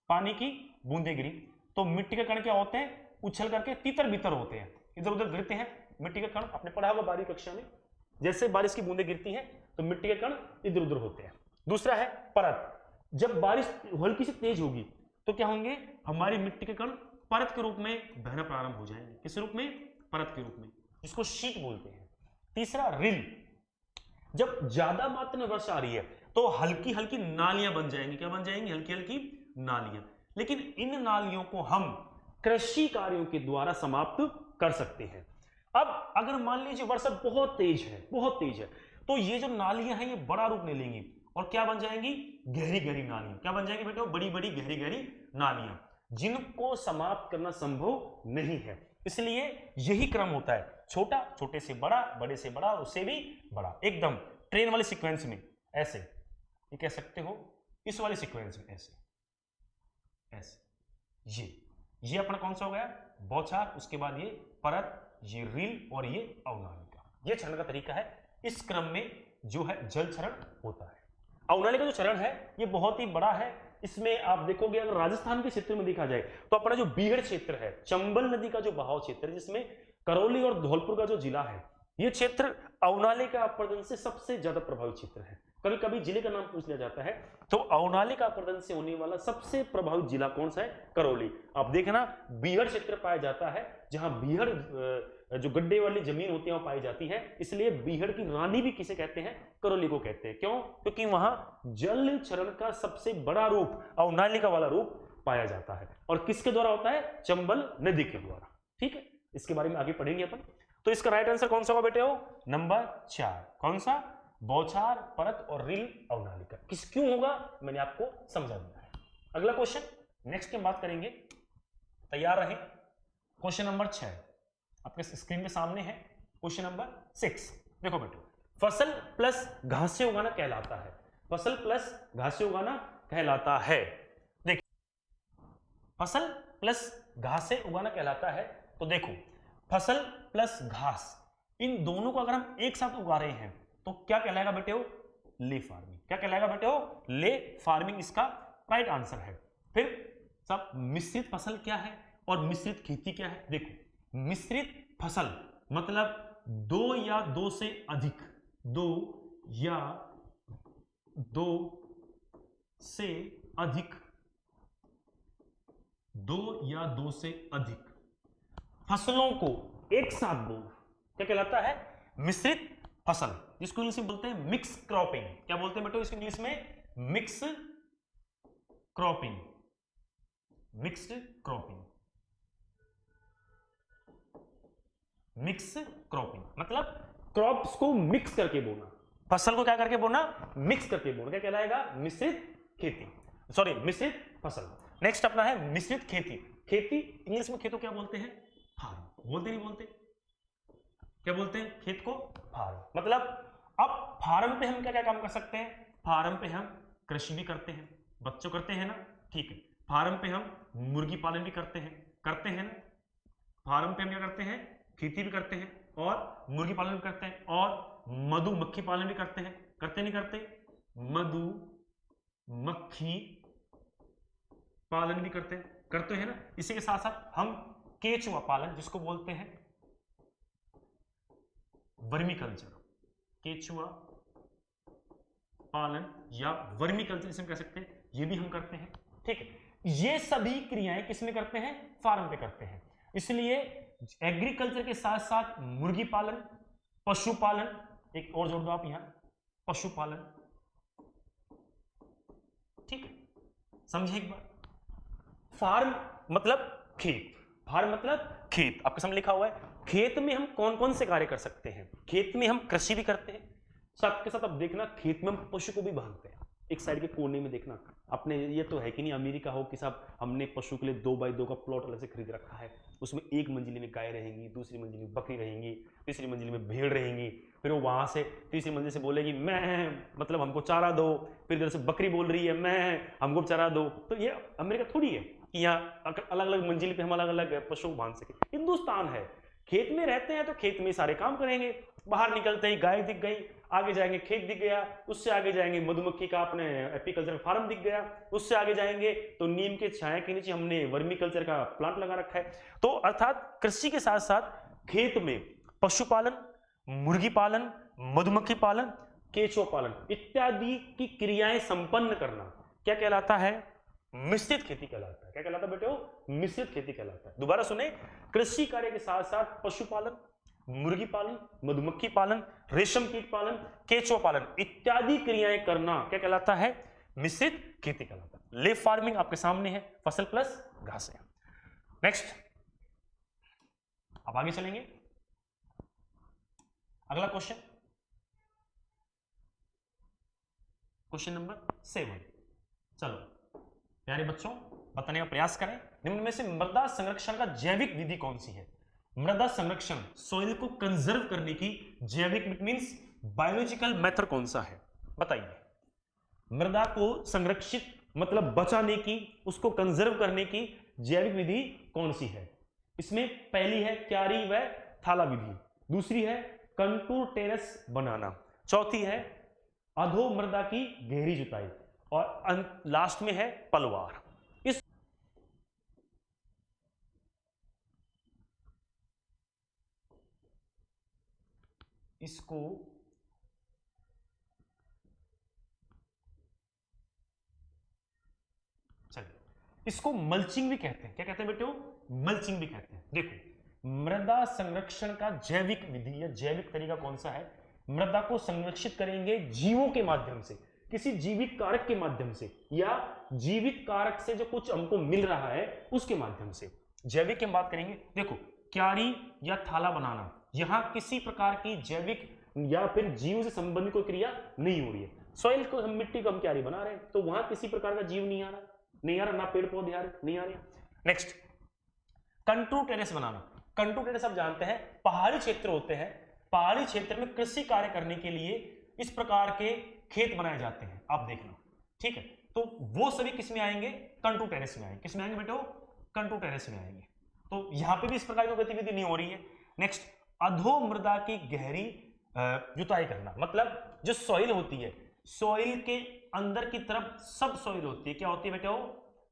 Speaker 1: पानी की बूंदे गिरी तो मिट्टी के कण क्या होते हैं, उछल करके तितर बितर होते हैं, इधर उधर गिरते हैं मिट्टी के कण। आपने पढ़ा होगा 12वीं कक्षा में, जैसे बारिश की बूंदें गिरती हैं तो मिट्टी के कण इधर उधर होते हैं। दूसरा है परत, जब बारिश हल्की से तेज होगी तो क्या होंगे, हमारी मिट्टी के कण परत के रूप में बहना प्रारंभ हो जाएंगे। किस रूप में, परत के रूप में, जिसको शीट बोलते हैं। तीसरा रिल, जब ज्यादा मात्रा में वर्षा आ रही है तो हल्की हल्की नालियां बन जाएंगी। क्या बन जाएंगी, हल्की हल्की नालियां। लेकिन इन नालियों को हम कृषि कार्यों के द्वारा समाप्त कर सकते हैं। अब अगर मान लीजिए वर्षा बहुत तेज है, बहुत तेज है, तो ये जो नालियां हैं ये बड़ा रूप ले लेंगी और क्या बन जाएंगी, गहरी गहरी नालियां। क्या बन जाएंगी बेटा, बड़ी बड़ी गहरी गहरी नालियां, जिनको समाप्त करना संभव नहीं है। इसलिए यही क्रम होता है, छोटा छोटे से बड़ा, बड़े से बड़ा, उससे भी बड़ा, एकदम ट्रेन वाले सीक्वेंस में ऐसे, ये कह सकते हो इस वाले सीक्वेंस में ऐसे ऐसे। ये अपना कौन सा हो गया, बौछार, उसके बाद ये परत, ये रील और ये अवनालिका। ये क्षरण का तरीका है। इस क्रम में जो है जल क्षरण होता है। अवनालिका जो क्षरण है ये बहुत ही बड़ा है। इसमें आप देखोगे अगर राजस्थान के क्षेत्र में देखा जाए तो अपना जो बीहड़ क्षेत्र है, चंबल नदी का जो बहाव क्षेत्र है, जिसमें करौली और धौलपुर का जो जिला है, ये क्षेत्र अवनालिका अपरदन से सबसे ज्यादा प्रभावित क्षेत्र है। कभी कभी जिले का नाम पूछ लिया जाता है, तो अवनालिका अपरदन से होने वाला सबसे प्रभावित जिला कौन सा है, करौली। आप देखना बीहड़ क्षेत्र पाया जाता है, जहां बीहड़ जो गड्ढे वाली जमीन होती है वो पाई जाती है, इसलिए बीहड़ की रानी भी किसे कहते हैं, करौली को कहते हैं। क्यों, क्योंकि वहां जल क्षरण का सबसे बड़ा रूप अवनालिका वाला रूप पाया जाता है। और किसके द्वारा होता है, चंबल नदी के द्वारा। ठीक है, इसके बारे में आगे पढ़ेंगे अपन। तो इसका राइट आंसर कौन सा होगा बेटे, हो नंबर 4, कौन सा, बौछार, परत और रील अवनालिका। किस क्यों होगा मैंने आपको समझा दिया है। अगला क्वेश्चन नेक्स्ट की बात करेंगे, तैयार रहे। क्वेश्चन नंबर 6 आपके स्क्रीन के सामने है। क्वेश्चन नंबर 6 देखो बेटो, फसल प्लस घासें उगाना कहलाता है, फसल प्लस घासें उगाना कहलाता है। देखिए फसल प्लस घासें उगाना कहलाता है, तो देखो फसल प्लस घास, इन दोनों को अगर हम एक साथ उगा रहे हैं तो क्या कहलाएगा बेटे, हो ले फार्मिंग। क्या कहलाएगा बेटे, हो ले फार्मिंग, इसका राइट आंसर है। फिर सब मिश्रित फसल क्या है और मिश्रित खेती क्या है। देखो मिश्रित फसल मतलब 2 या 2 से अधिक, 2 या 2 से अधिक, 2 या 2 से अधिक फसलों को एक साथ बोना क्या कहलाता है, मिश्रित फसल, जिसको इंग्लिश में बोलते हैं मिक्स क्रॉपिंग। क्या बोलते हैं बेटो इसको इंग्लिश में, mix cropping, mixed cropping, mix cropping मतलब क्रॉप्स को मिक्स करके बोना, फसल को क्या करके बोना, मिक्स करके बोना। क्या कहलाएगा, मिश्रित खेती, सॉरी मिश्रित फसल। नेक्स्ट अपना है मिश्रित खेती। खेती इंग्लिश में खेत को क्या बोलते हैं, फार्म। बोलते नहीं बोलते, क्या बोलते हैं, खेत को फार्म। मतलब अब फार्म पे हम क्या क्या काम कर सकते हैं, फार्म पे हम कृषि भी करते हैं, बच्चों करते हैं ना, ठीक है। फार्म पे हम मुर्गी पालन भी करते हैं ना, फार्म पे हम क्या करते हैं, खेती भी करते हैं और मुर्गी पालन भी करते हैं और मधुमक्खी पालन भी करते हैं, करते नहीं करते, मधुमक्खी पालन भी करते हैं ना। इसी के साथ साथ हम केचुआ पालन, जिसको बोलते हैं वर्मी कल्चर, केचुआ पालन या वर्मी कल्चर जिसे हम कह सकते हैं, ये भी हम करते हैं। ठीक है, ये सभी क्रियाएं किसमें करते हैं? फार्म पे करते हैं। इसलिए एग्रीकल्चर के साथ साथ मुर्गी पालन, पशुपालन, एक और जोड़ दो आप यहां, पशुपालन। ठीक है, समझे एक बार? फार्म मतलब खेत, फार्म मतलब खेत, आपके सामने लिखा हुआ है। खेत में हम कौन कौन से कार्य कर सकते हैं? खेत में हम कृषि भी करते हैं, साथ के साथ अब देखना खेत में हम पशु को भी बांधते हैं। एक साइड के कोने में देखना, अपने ये तो है कि नहीं अमेरिका हो कि साहब हमने पशु के लिए 2x2 का प्लॉट अलग से खरीद रखा है, उसमें एक मंजिली में गाय रहेंगी, दूसरी मंजिली में बकरी रहेंगी, तीसरी मंजिली में भेड़ रहेंगी, फिर वो वहां से तीसरी मंजिल से बोलेगी मैं, मतलब हमको चारा दो, फिर इधर से बकरी बोल रही है मैं, हमको चारा दो। तो ये अमेरिका थोड़ी है कि यहाँ अलग अलग मंजिल पे हम अलग अलग पशु बांध सके। हिंदुस्तान है, खेत में रहते हैं तो खेत में सारे काम करेंगे। बाहर निकलते ही गाय दिख गई, आगे जाएंगे खेत दिख गया, उससे आगे जाएंगे मधुमक्खी का अपने एपीकल्चर फार्म दिख गया, उससे आगे जाएंगे तो नीम के छाया के नीचे हमने वर्मी कल्चर का प्लांट लगा रखा है। तो अर्थात कृषि के साथ साथ खेत में पशुपालन, मुर्गी पालन, मधुमक्खी पालन, केचुआ पालन इत्यादि की क्रियाएं संपन्न करना क्या कहलाता है? मिश्रित खेती कहलाता है। क्या कहलाता है बेटे? मिश्रित खेती कहलाता है। दोबारा सुने, कृषि कार्य के साथ साथ पशुपालन, मुर्गी पालन, मधुमक्खी पालन, रेशम कीट पालन, केचुआ पालन इत्यादि क्रियाएं करना क्या कहलाता है? मिश्रित खेती कहलाता है। लीफ फार्मिंग आपके सामने है, फसल प्लस घासें। नेक्स्ट, अब आगे चलेंगे। अगला क्वेश्चन, क्वेश्चन नंबर 7। चलो प्यारे बच्चों, बताने का प्रयास करें, निम्न में से मृदा संरक्षण का जैविक विधि कौन सी है? मृदा संरक्षण, सॉइल को कंजर्व करने की जैविक मींस बायोलॉजिकल मेथड कौन सा है? बताइए। मृदा को संरक्षित मतलब बचाने की, उसको कंजर्व करने की जैविक विधि कौन सी है? इसमें पहली है क्यारी व थाला विधि, दूसरी है कंटूर टेरेस बनाना, चौथी है अधो मृदा की गहरी जुताई और लास्ट में है पलवार। इसको चलिए, इसको मल्चिंग भी कहते हैं। क्या कहते हैं बेटे? मल्चिंग भी कहते हैं। देखो, मृदा संरक्षण का जैविक विधि या जैविक तरीका कौन सा है? मृदा को संरक्षित करेंगे जीवों के माध्यम से, किसी जीवित कारक के माध्यम से, या जीवित कारक से जो कुछ हमको मिल रहा है उसके माध्यम से। जैविक की हम बात करेंगे। देखो, क्यारी या थाला बनाना, यहां किसी प्रकार की जैविक या फिर जीव से संबंधित कोई क्रिया नहीं हो रही है। सॉइल को हम, मिट्टी को हम क्यारी बना रहे हैं तो वहां किसी प्रकार का जीव नहीं आ रहा, ना पेड़ पौधे आ रहे, नहीं आ रहे। नेक्स्ट, कंटूर टेरेस बनाना। कंटूर टेरेस आप जानते हैं पहाड़ी क्षेत्र होते हैं, पहाड़ी क्षेत्र में कृषि कार्य करने के लिए इस प्रकार के खेत बनाए जाते हैं, आप देखना। ठीक है, तो वो सभी किस में आएंगे? कंटूर टेरेस में आएंगे। किस में आएंगे बेटो? कंटूर टेरेस में आएंगे। तो यहां पे भी इस प्रकार की गतिविधि नहीं हो रही है। नेक्स्ट, अधो मृदा की गहरी जुताई करना, मतलब जो सॉइल होती है, सॉइल के अंदर की तरफ सब सॉइल होती है। क्या होती है बेटा?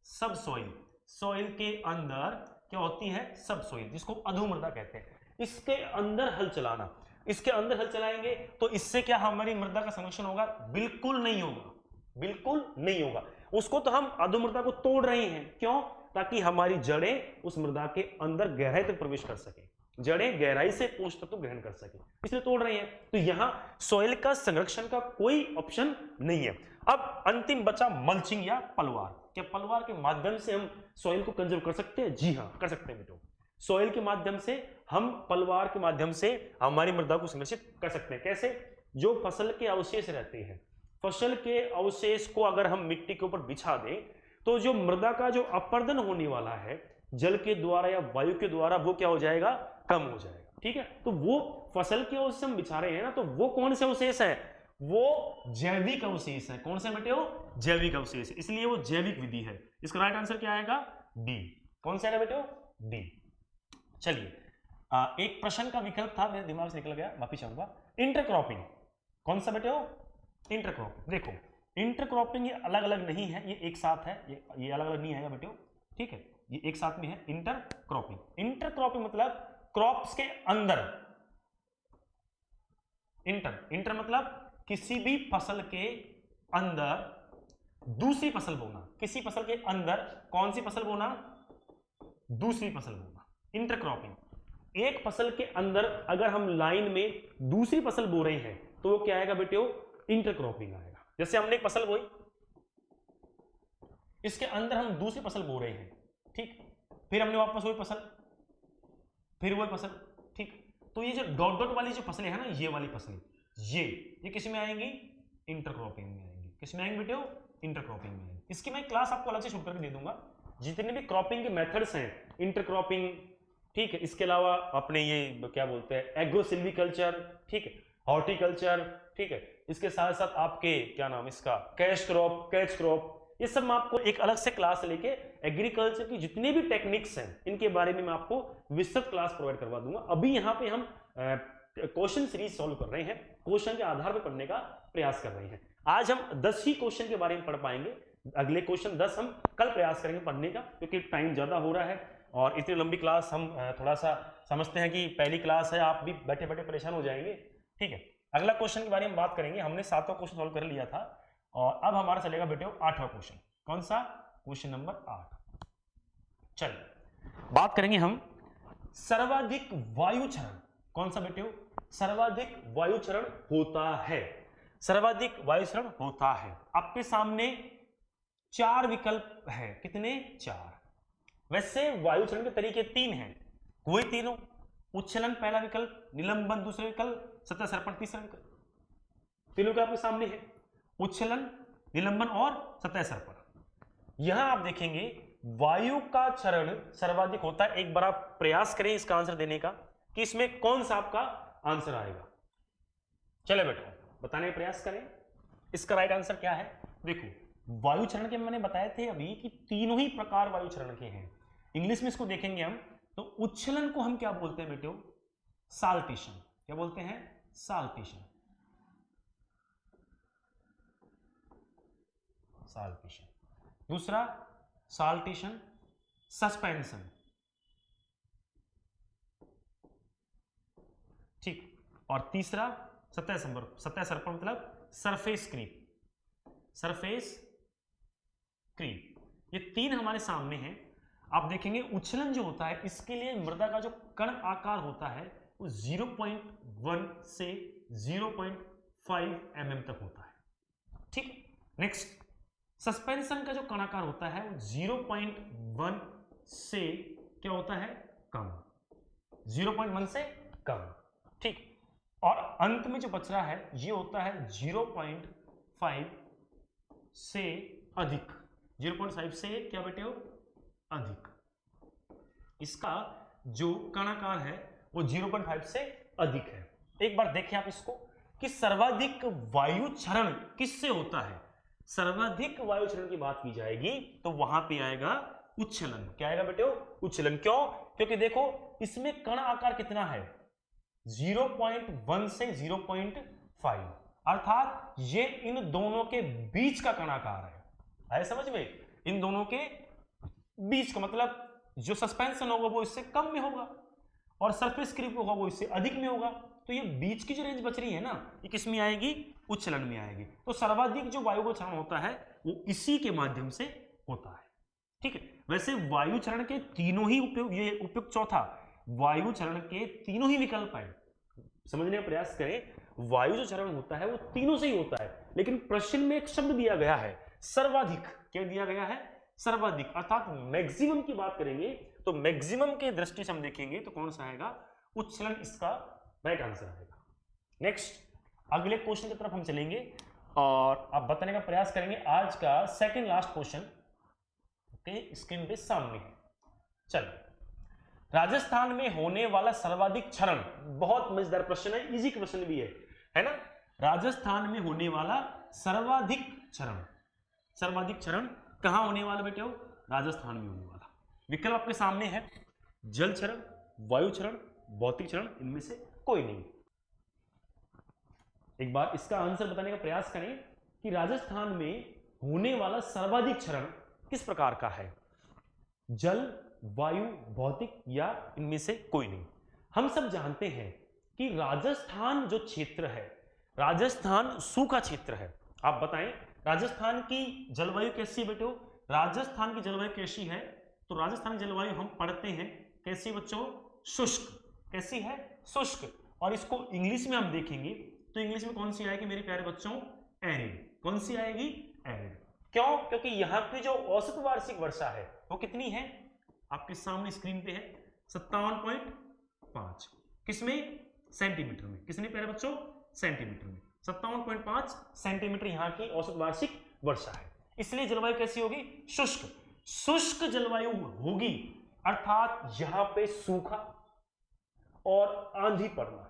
Speaker 1: सब सॉइल, सॉइल के अंदर क्या होती है? सब सॉइल, जिसको अधो मृदा कहते हैं। इसके अंदर हल चलाना, इसके अंदर हल चलाएंगे तो इससे क्या हमारी मृदा का संरक्षण होगा? बिल्कुल नहीं होगा, बिल्कुल नहीं होगा। उसको तो हम अधो मृदा को तोड़ रहे हैं, क्यों? ताकि हमारी जड़ें उस मृदा के अंदर गहराई तक प्रवेश कर सके, जड़ें गहराई से पोषक तत्व ग्रहण कर सके, इसलिए तोड़ रहे हैं। तो यहां सॉइल का संरक्षण का कोई ऑप्शन नहीं है। अब अंतिम बचा मल्चिंग या पलवार। क्या पलवार के माध्यम से हम सॉइल को कंजर्व कर सकते हैं? जी हां, कर सकते हैं बेटो। सॉइल के माध्यम से हम, पलवार के माध्यम से हमारी मृदा को संरक्षित कर सकते हैं। कैसे? जो फसल के अवशेष रहते हैं, फसल के अवशेष को अगर हम मिट्टी के ऊपर बिछा दें तो जो मृदा का जो अपर्दन होने वाला है जल के द्वारा या वायु के द्वारा, वो क्या हो जाएगा? कम हो जाएगा। ठीक है, तो वो फसल के अवशेष हम बिछा रहे हैं ना, तो वो कौन से अवशेष है? वो जैविक अवशेष है। कौन से बेटे? वो जैविक अवशेष, इसलिए वो जैविक विधि है। इसका राइट आंसर क्या आएगा? डी। कौन सा आएगा बेटे? डी। चलिए, एक प्रश्न का विकल्प था, मेरे दिमाग से निकल गया, माफी चाहूंगा। इंटरक्रॉपिंग कौन सा बेटे? इंटरक्रॉपिंग। देखो, इंटरक्रॉपिंग ये अलग अलग नहीं है, ये एक साथ है, ये अलग अलग नहीं आएगा बेटे। ठीक है, ये एक साथ में है इंटरक्रॉपिंग। इंटरक्रॉपिंग मतलब क्रॉप्स के अंदर इंटर मतलब किसी भी फसल के अंदर दूसरी फसल बोना, किसी फसल के अंदर कौन सी फसल बोना, दूसरी फसल बोना, इंटरक्रॉपिंग। एक फसल के अंदर अगर हम लाइन में दूसरी फसल बो रहे हैं तो वो क्या आएगा बेटे, इंटरक्रॉपिंग आएगा। जैसे हमने एक फसल बोई, इसके अंदर हम दूसरी फसल बो रहे हैं, ठीक, फिर हमने वापस वही फसल, फिर वही फसल, ठीक। तो ये जो डॉट डॉट वाली जो फसलें हैं ना, ये वाली फसलें, ये किस में आएंगी, इंटरक्रॉपिंग में आएंगी। किस में आएंगे बेटे, इंटरक्रॉपिंग में आएंगी। इसकी मैं क्लास आपको अलग से शूट करके दे दूंगा। जितने भी क्रॉपिंग के मेथड्स हैं, इंटरक्रॉपिंग, ठीक है, इसके अलावा अपने ये क्या बोलते हैं, एग्रो सिल्वीकल्चर, ठीक है, हॉर्टिकल्चर, ठीक है, इसके साथ साथ आपके क्या नाम इसका, कैश क्रॉप, कैच क्रॉप, ये सब मैं आपको एक अलग से क्लास लेके एग्रीकल्चर की जितने भी टेक्निक्स हैं इनके बारे में मैं आपको विस्तृत क्लास प्रोवाइड करवा दूंगा। अभी यहाँ पे हम क्वेश्चन सीरीज सॉल्व कर रहे हैं, क्वेश्चन के आधार पर पढ़ने का प्रयास कर रहे हैं। आज हम 10 ही क्वेश्चन के बारे में पढ़ पाएंगे, अगले क्वेश्चन 10 हम कल प्रयास करेंगे पढ़ने का, क्योंकि टाइम ज्यादा हो रहा है और इतनी लंबी क्लास हम थोड़ा सा समझते हैं कि पहली क्लास है, आप भी बैठे बैठे परेशान हो जाएंगे, ठीक है। अगला क्वेश्चन के बारे में बात करेंगे। हमने 7वां क्वेश्चन सॉल्व कर लिया था और अब हमारा चलेगा बेटे 8वां क्वेश्चन। कौन सा, क्वेश्चन नंबर 8। चलिए बात करेंगे हम सर्वाधिक वायु क्षरण। कौन सा बेटे, सर्वाधिक वायु क्षरण होता है, सर्वाधिक वायु क्षरण होता है। आपके सामने 4 विकल्प है, कितने, 4। वैसे वायु क्षरण के तरीके 3 हैं, कोई तीनों, उच्छलन पहला विकल्प, निलंबन दूसरा विकल्प, सतह सर्पण तीसरा विकल्प। तीनों के आपके सामने है, उच्छलन, निलंबन और सतह सर्पण। यहां आप देखेंगे वायु का क्षरण सर्वाधिक होता है। एक बार आप प्रयास करें इसका आंसर देने का कि इसमें कौन सा आपका आंसर आएगा। चले बेटा बताने का प्रयास करें, इसका राइट आंसर क्या है। देखो वायु क्षरण के मैंने बताए थे अभी कि तीनों ही प्रकार वायु क्षरण के हैं। इंग्लिश में इसको देखेंगे हम तो उच्छलन को हम क्या बोलते हैं बेटे, साल्टेशन। क्या बोलते हैं, साल्टेशन, साल्टेशन। दूसरा साल्टेशन, सस्पेंशन, ठीक। और तीसरा सतह संपर्क, सतह सर्पण मतलब सरफेस क्रीप, सरफेस क्रीप। ये 3 हमारे सामने हैं। आप देखेंगे उच्छलन जो होता है इसके लिए मृदा का जो कण आकार होता है वो 0.1 से 0.5 mm तक होता है, ठीक। नेक्स्ट सस्पेंशन का जो कण आकार होता है वो 0.1 से क्या होता है, कम, 0.1 से कम, ठीक। और अंत में जो बच रहा है ये होता है 0.5 से अधिक, 0.5 से क्या बेटे हो, अधिक। इसका जो कणाकार है वो 0.5 से अधिक है। एक बार देखें आप इसको कि सर्वाधिक वायु क्षरण किससे होता है। सर्वाधिक वायु क्षरण की बात की जाएगी तो वहां पे आएगा उच्छलन। क्या आएगा बेटे, उच्छलन। क्यों, क्योंकि देखो इसमें कण आकार कितना है, 0.1 से 0.5, अर्थात ये इन दोनों के बीच का कण आकार है। आए समझ में, इन दोनों के बीच का मतलब जो सस्पेंशन होगा वो इससे कम में होगा और सरफेस क्रीप होगा वो इससे अधिक में होगा। तो ये बीच की जो रेंज बच रही है ना, ये किस में आएगी, उच्छलन में आएगी। तो सर्वाधिक जो वायु क्षरण होता है वो इसी के माध्यम से होता है, ठीक है। वैसे वायु क्षरण के तीनों ही उपयोग, ये उपयुक्त चौथा, वायु क्षरण के तीनों ही विकल्प है। समझने का प्रयास करें, वायु जो क्षरण होता है वो तीनों से ही होता है, लेकिन प्रश्न में एक शब्द दिया गया है सर्वाधिक। क्या दिया गया है, सर्वाधिक, अर्थात मैक्सिमम की बात करेंगे तो मैक्सिमम के दृष्टि से हम देखेंगे तो कौन सा आएगा, उच्छलन इसका राइट आंसर आएगा। नेक्स्ट अगले क्वेश्चन की तरफ हम चलेंगे और आप बताने का प्रयास करेंगे। आज का second last question okay screen पे सामने है। चलो, राजस्थान में होने वाला सर्वाधिक क्षरण, बहुत मजेदार प्रश्न है, इजी क्वेश्चन भी है ना। राजस्थान में होने वाला सर्वाधिक क्षरण, सर्वाधिक क्षरण कहां होने वाला बेटे, राजस्थान में होने वाला। विकल्प आपके सामने है, जल क्षरण, वायु क्षरण, भौतिक क्षरण, इनमें से कोई नहीं। एक बार इसका आंसर बताने का प्रयास करें कि राजस्थान में होने वाला सर्वाधिक क्षरण किस प्रकार का है, जल, वायु, भौतिक या इनमें से कोई नहीं। हम सब जानते हैं कि राजस्थान जो क्षेत्र है राजस्थान सूखा क्षेत्र है। आप बताएं राजस्थान की जलवायु कैसी है बेटो? राजस्थान की जलवायु कैसी है? तो राजस्थान की जलवायु हम पढ़ते हैं कैसी बच्चों? शुष्क। कैसी है? शुष्क। और इसको इंग्लिश में हम देखेंगे तो इंग्लिश में कौन सी आएगी मेरे प्यारे बच्चों? एरिड। कौन सी आएगी? एरिड। क्यों? क्योंकि यहाँ की जो औसत वार्षिक वर्षा है वो कितनी है? आपके सामने स्क्रीन पे है 57.5। किसमें? सेंटीमीटर में। किसने प्यारे बच्चों? सेंटीमीटर में। 57.5 सेंटीमीटर यहाँ की औसत वार्षिक वर्षा है। इसलिए जलवायु कैसी होगी? शुष्क। शुष्क जलवायु होगी अर्थात यहां पे सूखा और आंधी पड़ना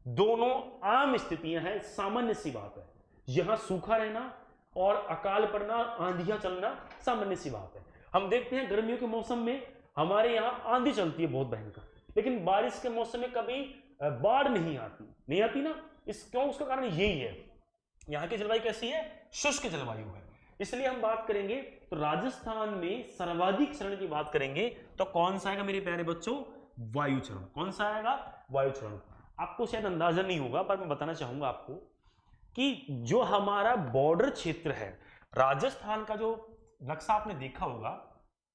Speaker 1: दोनों आम स्थितियां हैं, सामान्य सी बात है। यहां सूखा रहना और अकाल पड़ना, आंधियां चलना सामान्य सी बात है। हम देखते हैं गर्मियों के मौसम में हमारे यहां आंधी चलती है बहुत भयंकर, लेकिन बारिश के मौसम में कभी बाढ़ नहीं आती ना। क्यों? उसका कारण यही है, यहाँ की जलवायु कैसी है? शुष्क जलवायु है। इसलिए हम बात करेंगे तो राजस्थान में सर्वाधिक चरण की बात करेंगे तो कौन सा आएगा मेरे प्यारे बच्चों? वायु चरण। कौन सा आएगा? वायु चरण। आपको शायद अंदाजा नहीं होगा पर मैं बताना चाहूंगा आपको कि जो हमारा बॉर्डर क्षेत्र है, राजस्थान का जो नक्शा आपने देखा होगा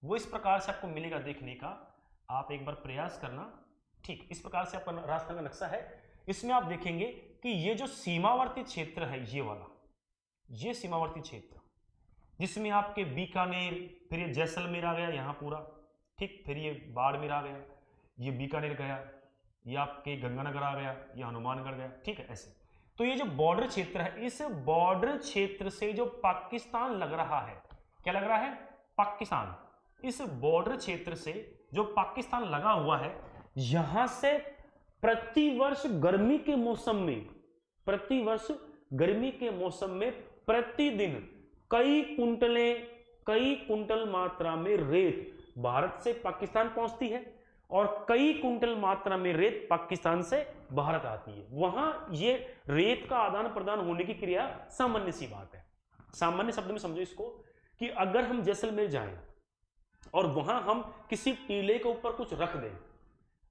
Speaker 1: वो इस प्रकार से आपको मिलेगा देखने का। आप एक बार प्रयास करना। ठीक इस प्रकार से आपका राजस्थान का नक्शा है। इसमें आप देखेंगे कि ये जो सीमावर्ती क्षेत्र है, ये वाला, ये सीमावर्ती क्षेत्र जिसमें आपके बीकानेर, फिर ये जैसलमेर आ गया यहाँ पूरा, ठीक, फिर ये बाड़मेर आ गया, ये बीकानेर गया, ये आपके गंगानगर आ गया, ये हनुमानगढ़ गया, ठीक है ऐसे। तो ये जो बॉर्डर क्षेत्र है, इस बॉर्डर क्षेत्र से जो पाकिस्तान लग रहा है, क्या लग रहा है? पाकिस्तान। इस बॉर्डर क्षेत्र से जो पाकिस्तान लगा हुआ है, यहां से प्रतिवर्ष गर्मी के मौसम में प्रतिदिन कई कुंटल मात्रा में रेत भारत से पाकिस्तान पहुंचती है और कई कुंटल मात्रा में रेत पाकिस्तान से भारत आती है। वहां ये रेत का आदान प्रदान होने की क्रिया सामान्य सी बात है। सामान्य शब्द में समझो इसको कि अगर हम जैसलमेर जाएं और वहां हम किसी टीले के ऊपर कुछ रख दें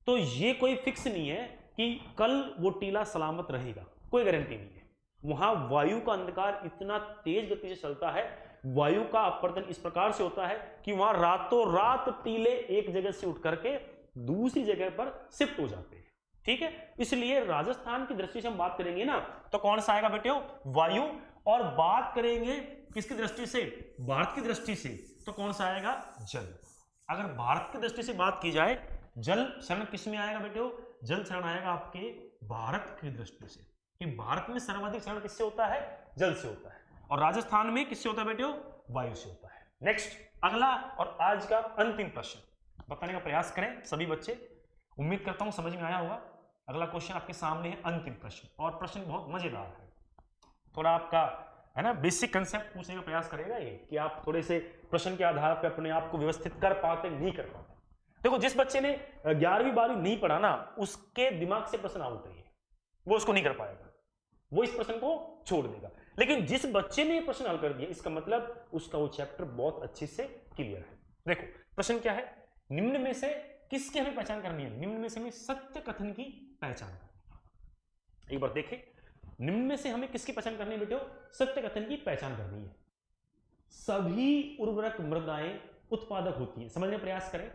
Speaker 1: तो ये कोई फिक्स नहीं है कि कल वो टीला सलामत रहेगा, कोई गारंटी नहीं है। वहां वायु का अंधकार इतना तेज गति से चलता है, वायु का अपवर्तन इस प्रकार से होता है कि वहां रातों रात टीले एक जगह से उठ करके दूसरी जगह पर शिफ्ट हो जाते हैं। ठीक है, इसलिए राजस्थान की दृष्टि से हम बात करेंगे ना तो कौन सा आएगा बेटे? वायु। और बात करेंगे किसकी दृष्टि से? भारत की दृष्टि से, तो कौन सा आएगा? जल। अगर भारत की दृष्टि से बात की जाए, जल शरण किस में आएगा बेटे? जल शरण आएगा आपके भारत की दृष्टि से, कि भारत में सर्वाधिक शरण किससे होता है? जल से होता है। और राजस्थान में किससे होता है बेटे? वायु से होता है। नेक्स्ट, अगला और आज का अंतिम प्रश्न बताने का प्रयास करें सभी बच्चे। उम्मीद करता हूं समझ में आया होगा। अगला क्वेश्चन आपके सामने है, अंतिम प्रश्न, और प्रश्न बहुत मजेदार है। थोड़ा आपका है ना बेसिक कंसेप्ट पूछने का प्रयास करेगा ये, कि आप थोड़े से प्रश्न के आधार पर अपने आप को व्यवस्थित कर पाते नहीं कर पाते। देखो, जिस बच्चे ने 11वीं 12वीं नहीं पढ़ा ना, उसके दिमाग से प्रश्न आउट है, वो उसको नहीं कर पाएगा, वो इस प्रश्न को छोड़ देगा। लेकिन जिस बच्चे ने ये प्रश्न हल कर दिया, इसका मतलब उसका वो चैप्टर बहुत अच्छे से क्लियर है। देखो प्रश्न क्या है? निम्न में से किसकी हमें पहचान करनी है? निम्न में से हमें सत्य कथन की पहचान करनी है। एक बार देखें, निम्न में से हमें किसकी पहचान करनी है बेटे? सत्य कथन की पहचान करनी है। सभी उर्वरक मृदाएं उत्पादक होती है। समझने का प्रयास करें,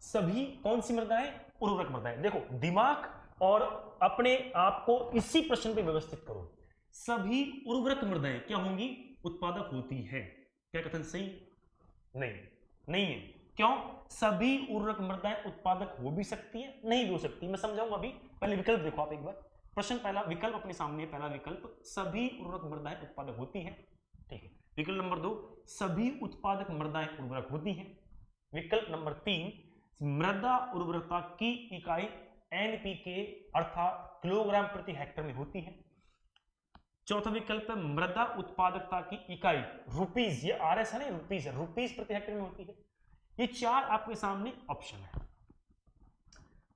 Speaker 1: सभी कौन सी मृदाएं? उर्वरक मृदाएं। देखो, दिमाग और अपने आप को इसी प्रश्न पे व्यवस्थित करो। सभी उर्वरक मृदाएं क्या होंगी? उत्पादक होती है। क्या कथन सही? नहीं है। क्यों? सभी उर्वरक मृदाएं उत्पादक हो भी सकती है, नहीं भी हो सकती। मैं समझाऊंगा अभी, पहले विकल्प देखो आप एक बार। प्रश्न पहला, विकल्प अपने सामने, पहला विकल्प सभी उर्वरक मृदाएं उत्पादक होती हैं, ठीक है। विकल्प नंबर 2, सभी उत्पादक मृदाएं उर्वरक होती हैं। विकल्प नंबर 3, मृदा उर्वरकता की इकाई एनपीके अर्थात किलोग्राम प्रति हेक्टेयर में होती है। चौथा विकल्प है मृदा उत्पादकता की इकाई रुपीज, ये आरएस है ना, रुपीज है, रुपीज प्रति हेक्टेयर में होती है। ये 4 आपके सामने ऑप्शन है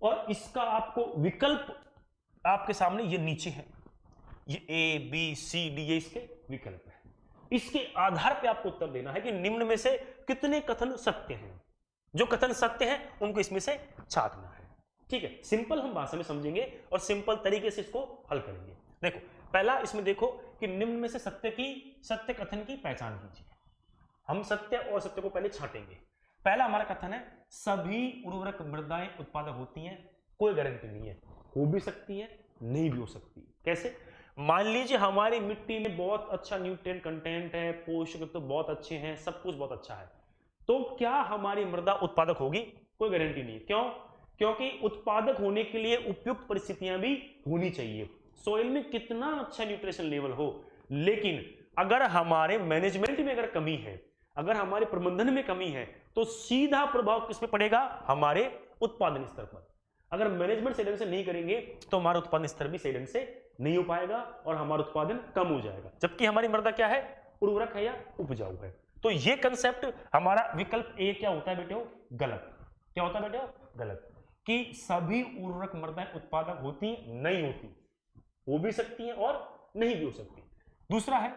Speaker 1: और इसका आपको विकल्प आपके सामने ये नीचे है, ये ए बी सी डी, ये इसके विकल्प है। इसके आधार पे आपको उत्तर देना है कि निम्न में से कितने कथन सत्य हैं। जो कथन सत्य हैं उनको इसमें से छांटना है, ठीक है। सिंपल हम भाषा में समझेंगे और सिंपल तरीके से इसको हल करेंगे। देखो, पहला इसमें देखो कि निम्न में से सत्य कथन की पहचान कीजिए। हम सत्य और सत्य को पहले छांटेंगे। पहला हमारा कथन है सभी उर्वरक मृदाएं उत्पादक होती हैं, कोई गारंटी नहीं है, हो भी सकती है नहीं भी हो सकती। कैसे? मान लीजिए हमारी मिट्टी में बहुत अच्छा न्यूट्रिएंट कंटेंट है, पोषक तत्व बहुत अच्छे हैं, सब कुछ बहुत अच्छा है, तो क्या हमारी मृदा उत्पादक होगी? कोई गारंटी नहीं। क्यों? क्योंकि उत्पादक होने के लिए उपयुक्त परिस्थितियां भी होनी चाहिए। सोइल में कितना अच्छा न्यूट्रिशन लेवल हो, लेकिन अगर हमारे मैनेजमेंट में अगर कमी है, अगर हमारे प्रबंधन में कमी है, तो सीधा प्रभाव किस पे पड़ेगा? हमारे उत्पादन स्तर पर। अगर मैनेजमेंट सही ढंग से नहीं करेंगे तो हमारा उत्पादन स्तर भी सही ढंग से नहीं हो पाएगा और हमारा उत्पादन कम हो जाएगा। जबकि हमारी मृदा क्या है? उर्वरक है या उपजाऊ है। तो ये कंसेप्ट हमारा विकल्प ए क्या होता है बेटे? गलत। क्या होता है बेटे? गलत। कि सभी उर्वरक मृदाएं उत्पादक होती नहीं होती, हो भी सकती हैं और नहीं भी हो सकती। दूसरा है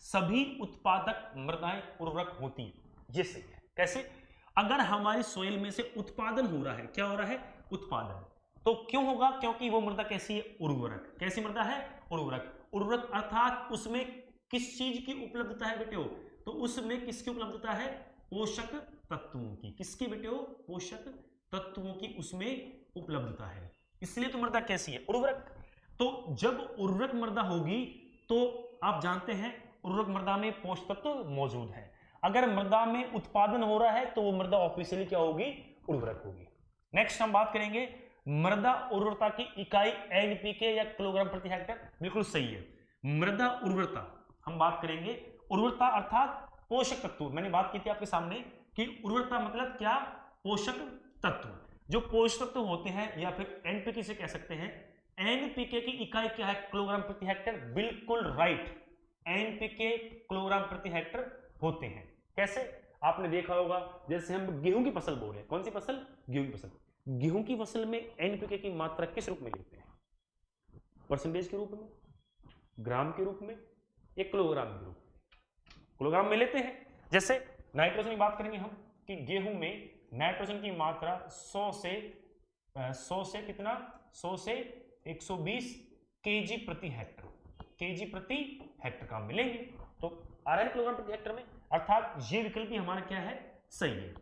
Speaker 1: सभी उत्पादक मृदाएं उर्वरक होती हैं, ये सही है। कैसे? अगर हमारी सोइल में से उत्पादन हो रहा है, क्या हो रहा है? उत्पादन, तो क्यों होगा? क्योंकि वो मृदा कैसी है? उर्वरक। कैसी मृदा है? उर्वरक। उर्वरक अर्थात उसमें किस चीज की उपलब्धता है बेटे? तो उसमें किसकी उपलब्धता है? पोषक तत्वों की। किसकी बेटे? पोषक तत्वों की उसमें उपलब्धता है, इसलिए तो मृदा कैसी है? उर्वरक। तो जब उर्वरक मृदा होगी तो आप जानते हैं उर्वरक मृदा में पोषक तत्व मौजूद है। अगर मृदा में उत्पादन हो रहा है तो वो मृदा ऑफिशियली क्या होगी? उर्वरक होगी। नेक्स्ट हम बात करेंगे मृदा उर्वरता की इकाई एनपीके या किलोग्राम प्रति हेक्टेयर। बिल्कुल सही है। मृदा उर्वरता हम बात करेंगे, उर्वरता अर्थात पोषक तत्व। मैंने बात की थी आपके सामने कि उर्वरता मतलब क्या? पोषक तत्व। जो पोषक तत्व होते हैं या फिर एनपीके से कह सकते हैं। एनपीके की इकाई क्या है? किलोग्राम प्रति हेक्टेयर। बिल्कुल राइट, एनपीके किलोग्राम प्रति हेक्टेयर होते हैं। कैसे? आपने देखा होगा जैसे हम गेहूं की फसल बोल रहे हैं, कौन सी फसल? गेहूं की फसल। गेहूं की फसल में एनपीके की मात्रा किस रूप में लेते हैं? परसेंटेज के रूप में, ग्राम के रूप में, एक किलोग्राम के रूप में? किलोग्राम में लेते हैं। जैसे नाइट्रोजन की बात करेंगे हम कि गेहूं में नाइट्रोजन की मात्रा 100 से कितना? 100 से 120 केजी प्रति हेक्टर, केजी प्रति हेक्टर का मिलेंगे। तो आ रहा है किलोग्राम प्रति हेक्टर में, अर्थात ये विकल्प भी हमारा क्या है? सही है।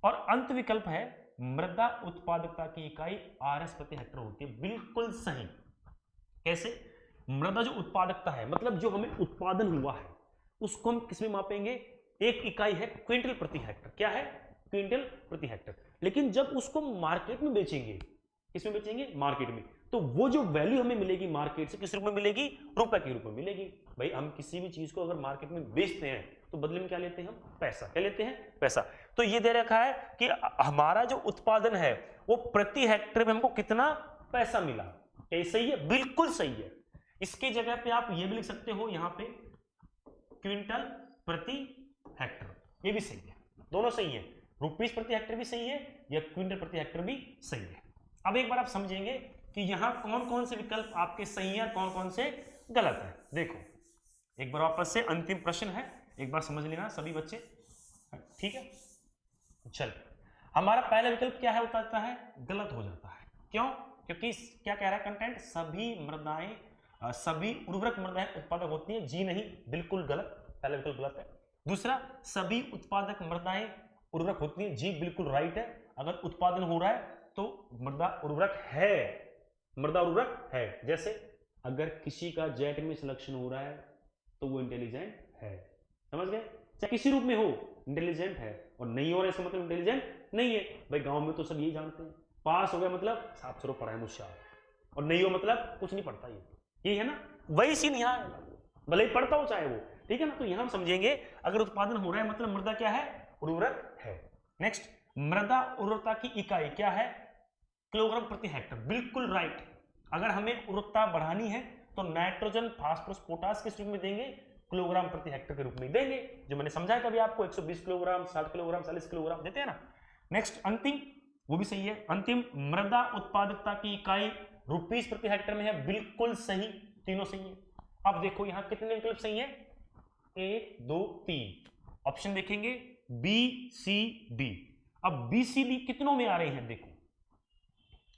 Speaker 1: और अंत विकल्प है मृदा उत्पादकता की इकाई आरएस प्रति हेक्टर होती है। बिल्कुल सही। कैसे? मृदा जो उत्पादकता है मतलब जो हमें उत्पादन हुआ है उसको हम किसमें मापेंगे? एक इकाई है क्विंटल प्रति हेक्टर। क्या है? क्विंटल प्रति हेक्टर। लेकिन जब उसको मार्केट में बेचेंगे, किसमें बेचेंगे? मार्केट में, तो वो जो वैल्यू हमें मिलेगी मार्केट से किस रूप में मिलेगी? रुपए के रूप में मिलेगी। भाई हम किसी भी चीज को अगर मार्केट में बेचते हैं तो बदले में क्या लेते हैं? हम पैसा। क्या लेते हैं? पैसा। तो ये दे रखा है कि हमारा जो उत्पादन है वो प्रति हेक्टर में हमको कितना पैसा मिला। क्या सही है? बिल्कुल सही है। इसकी जगह पे आप ये भी लिख सकते हो यहां पे क्विंटल प्रति हेक्टर, ये भी सही है। दोनों सही है, रुपीस प्रति हेक्टर भी सही है या क्विंटल प्रति हेक्टर भी सही है। अब एक बार आप समझेंगे कि यहां कौन कौन से विकल्प आपके सही है और कौन कौन से गलत है। देखो एक बार वापस से अंतिम प्रश्न है, एक बार समझ लेना सभी बच्चे, ठीक है? चल, हमारा पहला विकल्प क्या है? होता है गलत हो जाता है। क्यों? क्योंकि क्या कह रहा है कंटेंट? सभी मृदाएं, सभी उर्वरक मृदाएं उत्पादक होती हैं। जी नहीं, बिल्कुल गलत, पहला विकल्प गलत है। दूसरा, सभी उत्पादक मृदाएं उर्वरक होती हैं। जी बिल्कुल राइट है। अगर उत्पादन हो रहा है तो मृदा उर्वरक है, मृदा उर्वरक है। जैसे अगर किसी का जेट में सिलेक्शन हो रहा है तो वो इंटेलिजेंट है। समझ गए? चाहे किसी रूप में हो इंटेलिजेंट है, और नहीं हो रहा है इसका मतलब इंटेलिजेंट नहीं है। भाई गांव में तो सब यही जानते हैं, पास हो गया मतलब 700 पढ़ा है मुझसे, और नहीं हो मतलब कुछ नहीं पढ़ता। ये है ना? वही सीन यहाँ है, भले ही पढ़ता हो चाहे वो, ठीक है ना? तो यहां हम समझेंगे अगर उत्पादन हो रहा है मतलब मृदा क्या है? उर्वरक है। नेक्स्ट, मृदा उर्वरता की इकाई क्या है? किलोग्राम प्रति हेक्टर। बिल्कुल राइट। अगर हमें उर्वरकता बढ़ानी है तो नाइट्रोजन, फास्फोरस, पोटास किस रूप में देंगे? किलोग्राम प्रति हेक्टर के रूप में देंगे, जो मैंने समझाया कभी आपको 120 किलोग्राम, 60 किलोग्राम, 40 किलोग्राम देते हैं ना। नेक्स्ट अंतिम, वो भी सही है। अंतिम, मृदा उत्पादकता की इकाई रुपीस प्रति हेक्टर में है। बिल्कुल सही, तीनों सही है। अब देखो यहां कितने विकल्प सही है? 1 2 3 ऑप्शन देखेंगे बी सी डी। अब बी सी डी कितनों में आ रहे हैं?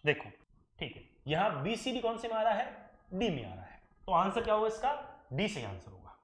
Speaker 1: देखो ठीक है, यहां बी सी डी कौन से में आ रहा है? डी में आ रहा है। तो आंसर क्या होगा इसका? डी सही आंसर होगा।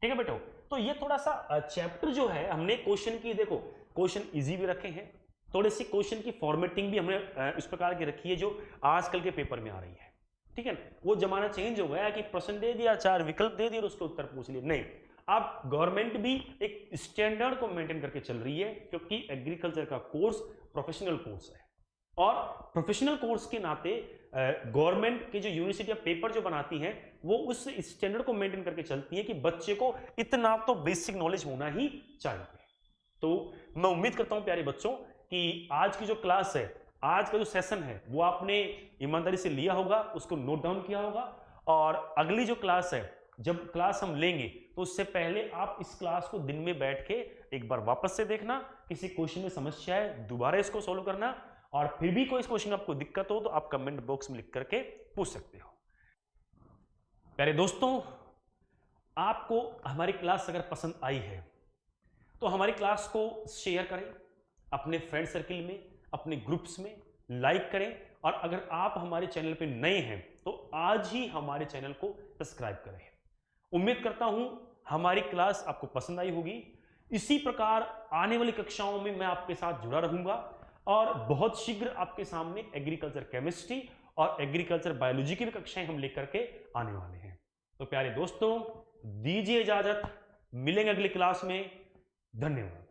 Speaker 1: ठीक है बेटो, तो ये थोड़ा सा चैप्टर जो है हमने क्वेश्चन की, देखो क्वेश्चन इजी भी रखे हैं, थोड़ी सी क्वेश्चन की फॉर्मेटिंग भी हमने इस प्रकार की रखी है जो आजकल के पेपर में आ रही है। ठीक है, वो जमाना चेंज हो गया कि प्रश्न दे दिया, 4 विकल्प दे दिए और उसके उत्तर पूछ लिए, नहीं, अब गवर्नमेंट भी एक स्टैंडर्ड को मेंटेन करके चल रही है, क्योंकि एग्रीकल्चर का कोर्स प्रोफेशनल कोर्स है और प्रोफेशनल कोर्स के नाते गवर्नमेंट की जो यूनिवर्सिटी पेपर जो बनाती हैं वो उस स्टैंडर्ड को मेंटेन करके चलती है कि बच्चे को इतना तो बेसिक नॉलेज होना ही चाहिए। तो मैं उम्मीद करता हूं प्यारे बच्चों कि आज की जो क्लास है, आज का जो सेशन है वो आपने ईमानदारी से लिया होगा, उसको नोट डाउन किया होगा, और अगली जो क्लास है, जब क्लास हम लेंगे तो उससे पहले आप इस क्लास को दिन में बैठ के एक बार वापस से देखना, किसी क्वेश्चन में समस्या है दोबारा इसको सोल्व करना, और फिर भी कोई क्वेश्चन आपको दिक्कत हो तो आप कमेंट बॉक्स में लिख करके पूछ सकते हो। प्यारे दोस्तों, आपको हमारी क्लास अगर पसंद आई है तो हमारी क्लास को शेयर करें अपने फ्रेंड सर्किल में, अपने ग्रुप्स में लाइक करें, और अगर आप हमारे चैनल पे नए हैं तो आज ही हमारे चैनल को सब्सक्राइब करें। उम्मीद करता हूं हमारी क्लास आपको पसंद आई होगी। इसी प्रकार आने वाली कक्षाओं में मैं आपके साथ जुड़ा रहूंगा और बहुत शीघ्र आपके सामने एग्रीकल्चर केमिस्ट्री और एग्रीकल्चर बायोलॉजी की भी कक्षाएं हम लेकर के आने वाले हैं। तो प्यारे दोस्तों, दीजिए इजाजत, मिलेंगे अगली क्लास में। धन्यवाद।